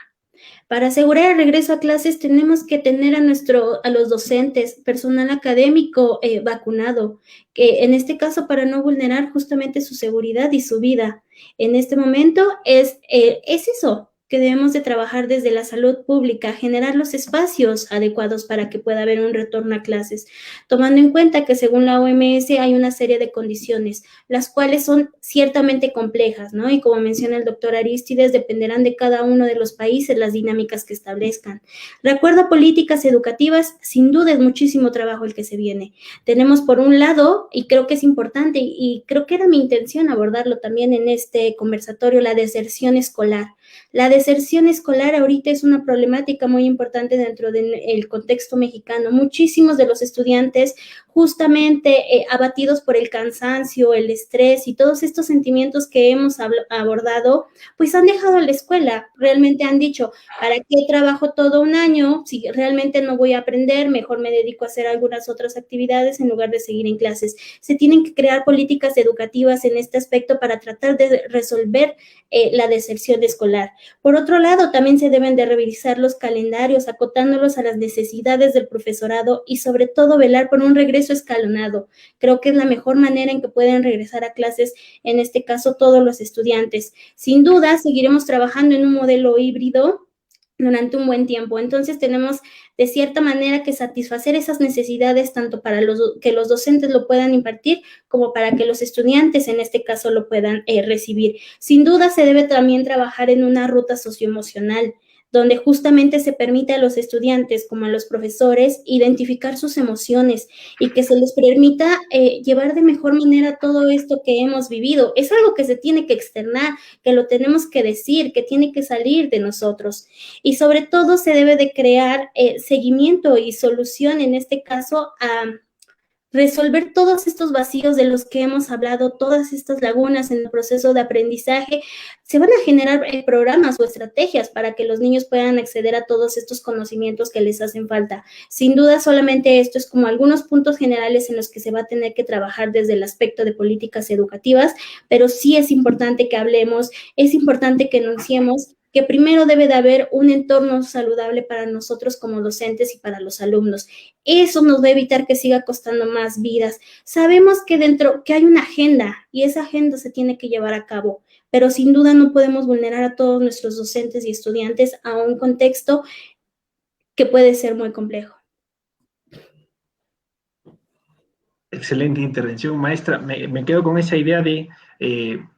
Para asegurar el regreso a clases tenemos que tener a los docentes, personal académico vacunado, que en este caso para no vulnerar justamente su seguridad y su vida. En este momento es eso que debemos de trabajar desde la salud pública, generar los espacios adecuados para que pueda haber un retorno a clases, tomando en cuenta que según la OMS hay una serie de condiciones, las cuales son ciertamente complejas, ¿no? Y como menciona el doctor Arístides, dependerán de cada uno de los países las dinámicas que establezcan. De acuerdo a políticas educativas, sin duda es muchísimo trabajo el que se viene. Tenemos por un lado, y creo que es importante, y creo que era mi intención abordarlo también en este conversatorio, la deserción escolar. La deserción escolar ahorita es una problemática muy importante dentro del contexto mexicano. Muchísimos de los estudiantes justamente abatidos por el cansancio, el estrés y todos estos sentimientos que hemos abordado, pues han dejado la escuela. Realmente han dicho, ¿para qué trabajo todo un año? Si realmente no voy a aprender, mejor me dedico a hacer algunas otras actividades en lugar de seguir en clases. Se tienen que crear políticas educativas en este aspecto para tratar de resolver la deserción escolar. Por otro lado, también se deben de revisar los calendarios, acotándolos a las necesidades del profesorado y sobre todo velar por un regreso escalonado. Creo que es la mejor manera en que pueden regresar a clases, en este caso todos los estudiantes. Sin duda, seguiremos trabajando en un modelo híbrido durante un buen tiempo. Entonces tenemos de cierta manera que satisfacer esas necesidades tanto para que los docentes lo puedan impartir como para que los estudiantes en este caso lo puedan recibir. Sin duda se debe también trabajar en una ruta socioemocional donde justamente se permite a los estudiantes como a los profesores identificar sus emociones y que se les permita llevar de mejor manera todo esto que hemos vivido. Es algo que se tiene que externar, que lo tenemos que decir, que tiene que salir de nosotros. Y sobre todo se debe de crear seguimiento y solución, en este caso, a resolver todos estos vacíos de los que hemos hablado, todas estas lagunas en el proceso de aprendizaje. Se van a generar programas o estrategias para que los niños puedan acceder a todos estos conocimientos que les hacen falta. Sin duda, solamente esto es como algunos puntos generales en los que se va a tener que trabajar desde el aspecto de políticas educativas, pero sí es importante que hablemos, es importante que enunciemos que primero debe de haber un entorno saludable para nosotros como docentes y para los alumnos. Eso nos va a evitar que siga costando más vidas. Sabemos que que hay una agenda y esa agenda se tiene que llevar a cabo, pero sin duda no podemos vulnerar a todos nuestros docentes y estudiantes a un contexto que puede ser muy complejo. Excelente intervención, maestra. Me quedo con esa idea de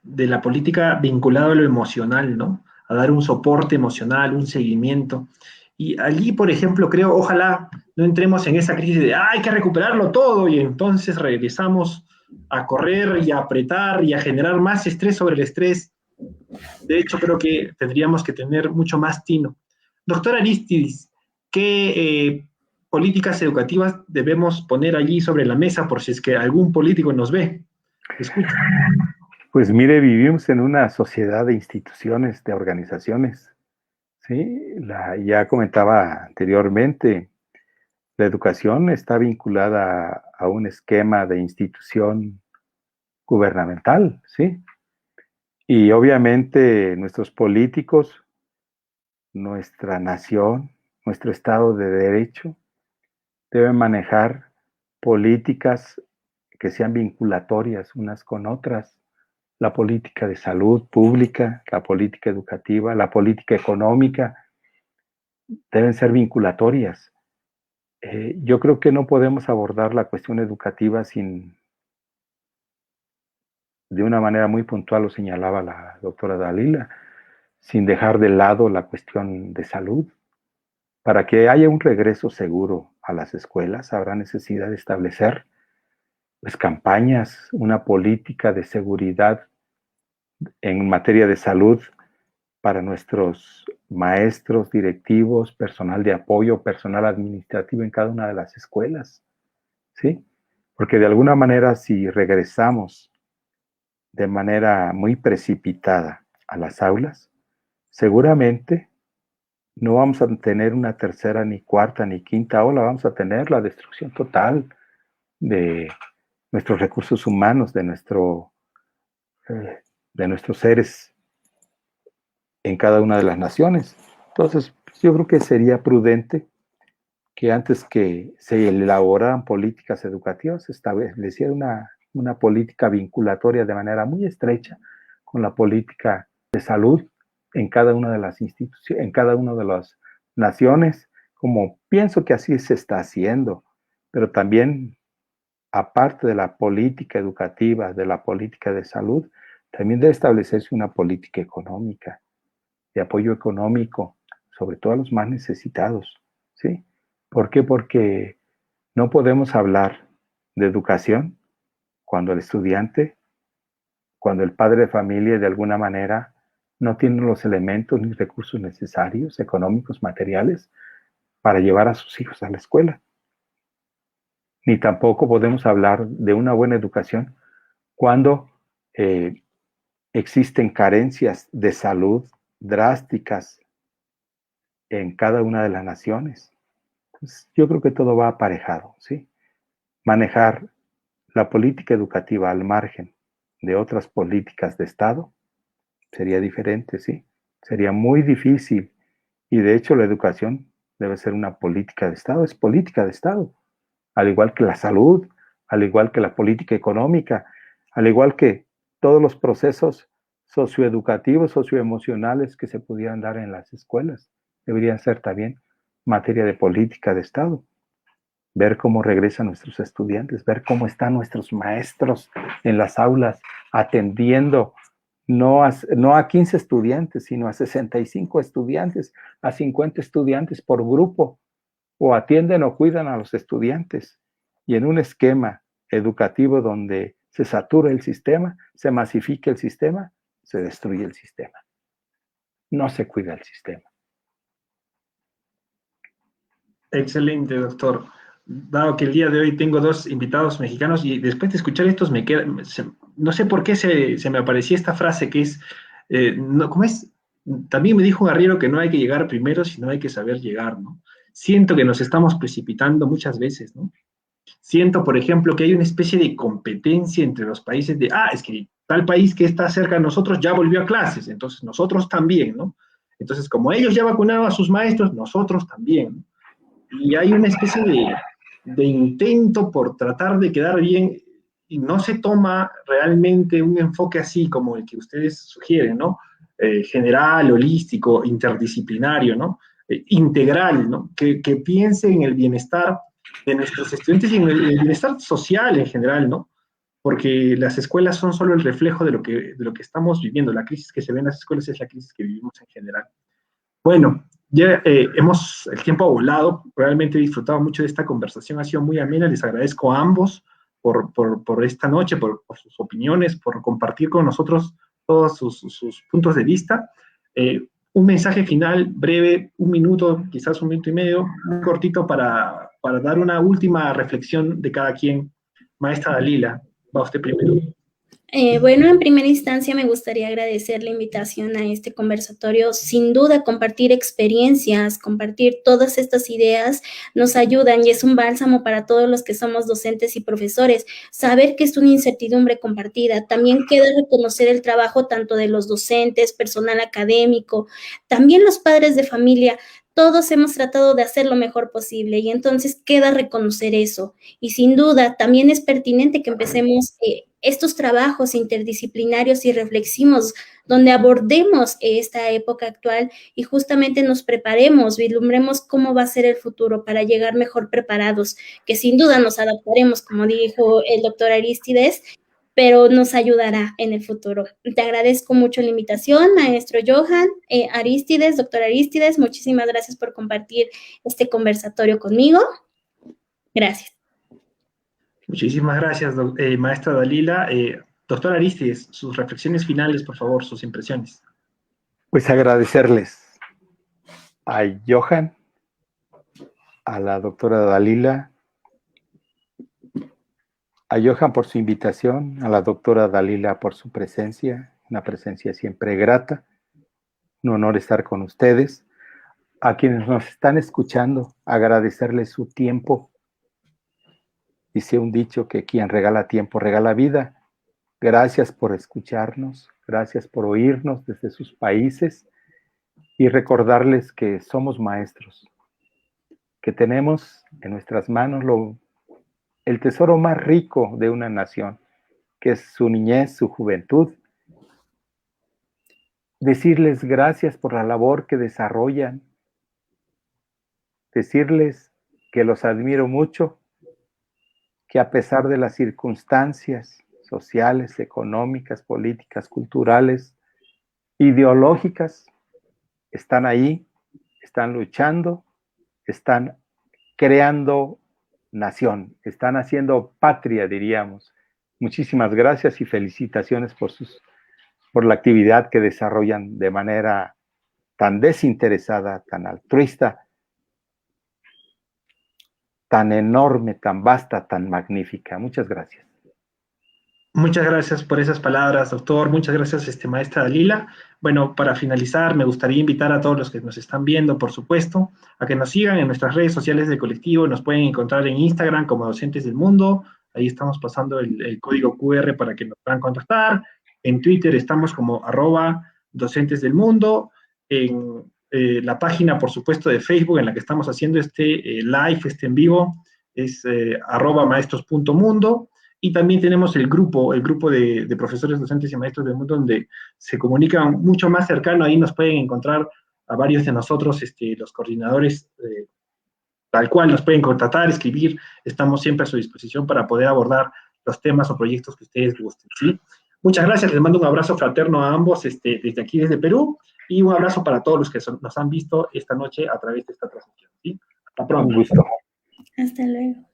la política vinculada a lo emocional, ¿no? A dar un soporte emocional, un seguimiento. Y allí, por ejemplo, creo, ojalá no entremos en esa crisis de hay que recuperarlo todo y entonces regresamos a correr y a apretar y a generar más estrés sobre el estrés. De hecho, creo que tendríamos que tener mucho más tino. Doctora Aristidis, ¿qué políticas educativas debemos poner allí sobre la mesa por si es que algún político nos ve? Escucha. Pues mire, vivimos en una sociedad de instituciones, de organizaciones. Sí, ya comentaba anteriormente, la educación está vinculada a un esquema de institución gubernamental, ¿sí? Y obviamente nuestros políticos, nuestra nación, nuestro Estado de Derecho, deben manejar políticas que sean vinculatorias unas con otras. La política de salud pública, la política educativa, la política económica, deben ser vinculatorias. Yo creo que no podemos abordar la cuestión educativa de una manera muy puntual, lo señalaba la doctora Dalila, sin dejar de lado la cuestión de salud. Para que haya un regreso seguro a las escuelas, habrá necesidad de establecer pues, campañas, una política de seguridad en materia de salud para nuestros maestros, directivos, personal de apoyo, personal administrativo en cada una de las escuelas, ¿sí? Porque de alguna manera, si regresamos de manera muy precipitada a las aulas, seguramente no vamos a tener una tercera, ni cuarta, ni quinta ola, vamos a tener la destrucción total de nuestros recursos humanos, de nuestros seres en cada una de las naciones. Entonces, yo creo que sería prudente que antes que se elaboraran políticas educativas, se estableciera una política vinculatoria de manera muy estrecha con la política de salud en cada una de las instituciones, en cada una de las naciones, como pienso que así se está haciendo, pero también, aparte de la política educativa, de la política de salud, también debe establecerse una política económica, de apoyo económico, sobre todo a los más necesitados, ¿sí? ¿Por qué? Porque no podemos hablar de educación cuando el estudiante, cuando el padre de familia de alguna manera no tiene los elementos ni recursos necesarios, económicos, materiales, para llevar a sus hijos a la escuela. Ni tampoco podemos hablar de una buena educación cuando existen carencias de salud drásticas en cada una de las naciones. Entonces, yo creo que todo va aparejado, ¿sí? Manejar la política educativa al margen de otras políticas de Estado sería diferente, ¿sí? Sería muy difícil. Y de hecho la educación debe ser una política de Estado, es política de Estado, al igual que la salud, al igual que la política económica, al igual que todos los procesos socioeducativos, socioemocionales que se pudieran dar en las escuelas. debería ser también materia de política de Estado. Ver cómo regresan nuestros estudiantes, ver cómo están nuestros maestros en las aulas atendiendo no a 15 estudiantes, sino a 65 estudiantes, a 50 estudiantes por grupo, o atienden o cuidan a los estudiantes. Y en un esquema educativo donde se satura el sistema, se masifica el sistema, se destruye el sistema. No se cuida el sistema. Excelente, doctor. Dado que el día de hoy tengo dos invitados mexicanos y después de escuchar estos me queda, no sé por qué se me aparecía esta frase que es, no, ¿cómo es? También me dijo un arriero que no hay que llegar primero, sino hay que saber llegar, ¿no? Siento que nos estamos precipitando muchas veces, ¿no? Siento, por ejemplo, que hay una especie de competencia entre los países de, es que tal país que está cerca de nosotros ya volvió a clases, entonces nosotros también, ¿no? Entonces, como ellos ya vacunaron a sus maestros, nosotros también, ¿no? Y hay una especie de intento por tratar de quedar bien y no se toma realmente un enfoque así como el que ustedes sugieren, ¿no? General, holístico, interdisciplinario, ¿no? Integral, ¿no? Que piense en el bienestar de nuestros estudiantes y en el bienestar social en general, ¿no? Porque las escuelas son solo el reflejo de lo que estamos viviendo. La crisis que se ve en las escuelas es la crisis que vivimos en general. Bueno, ya el tiempo ha volado, realmente he disfrutado mucho de esta conversación, ha sido muy amena, les agradezco a ambos por esta noche, por sus opiniones, por compartir con nosotros todos sus puntos de vista. Un mensaje final breve, 1 minuto, quizás 1 minuto y medio, muy cortito para dar una última reflexión de cada quien. Maestra Dalila, va usted primero. Bueno, en primera instancia me gustaría agradecer la invitación a este conversatorio. Sin duda, compartir experiencias, compartir todas estas ideas nos ayudan y es un bálsamo para todos los que somos docentes y profesores. Saber que es una incertidumbre compartida. También queda reconocer el trabajo tanto de los docentes, personal académico, también los padres de familia. Todos hemos tratado de hacer lo mejor posible y entonces queda reconocer eso. Y sin duda, también es pertinente que empecemos estos trabajos interdisciplinarios y reflexivos donde abordemos esta época actual y justamente nos preparemos, vislumbremos cómo va a ser el futuro para llegar mejor preparados, que sin duda nos adaptaremos, como dijo el doctor Arístides, pero nos ayudará en el futuro. Te agradezco mucho la invitación, maestro Johan, Arístides, doctor Arístides, muchísimas gracias por compartir este conversatorio conmigo. Gracias. Muchísimas gracias, maestra Dalila. Doctor Arístides, sus reflexiones finales, por favor, sus impresiones. Pues agradecerles a Johan, a la doctora Dalila, a Johan por su invitación, a la doctora Dalila por su presencia, una presencia siempre grata, un honor estar con ustedes. A quienes nos están escuchando, agradecerles su tiempo. Dice un dicho que quien regala tiempo regala vida. Gracias por escucharnos, gracias por oírnos desde sus países y recordarles que somos maestros, que tenemos en nuestras manos el tesoro más rico de una nación, que es su niñez, su juventud. Decirles gracias por la labor que desarrollan, decirles que los admiro mucho, que a pesar de las circunstancias sociales, económicas, políticas, culturales, ideológicas, están ahí, están luchando, están creando nación, están haciendo patria, diríamos. Muchísimas gracias y felicitaciones por la actividad que desarrollan de manera tan desinteresada, tan altruista, tan enorme, tan vasta, tan magnífica. Muchas gracias. Muchas gracias por esas palabras, doctor. Muchas gracias, maestra Dalila. Bueno, para finalizar, me gustaría invitar a todos los que nos están viendo, por supuesto, a que nos sigan en nuestras redes sociales del colectivo. Nos pueden encontrar en Instagram como Docentes del Mundo. Ahí estamos pasando el código QR para que nos puedan contactar. En Twitter estamos como @Docentes del Mundo. En la página, por supuesto, de Facebook en la que estamos haciendo este live, en vivo, es @maestros.mundo. Y también tenemos el grupo de profesores, docentes y maestros del mundo, donde se comunican mucho más cercano. Ahí nos pueden encontrar a varios de nosotros, los coordinadores, tal cual nos pueden contactar, escribir, estamos siempre a su disposición para poder abordar los temas o proyectos que ustedes gusten, ¿sí? Muchas gracias, les mando un abrazo fraterno a ambos desde aquí, desde Perú, y un abrazo para todos los que nos han visto esta noche a través de esta transmisión, ¿sí? Hasta pronto. Un gusto. Hasta luego.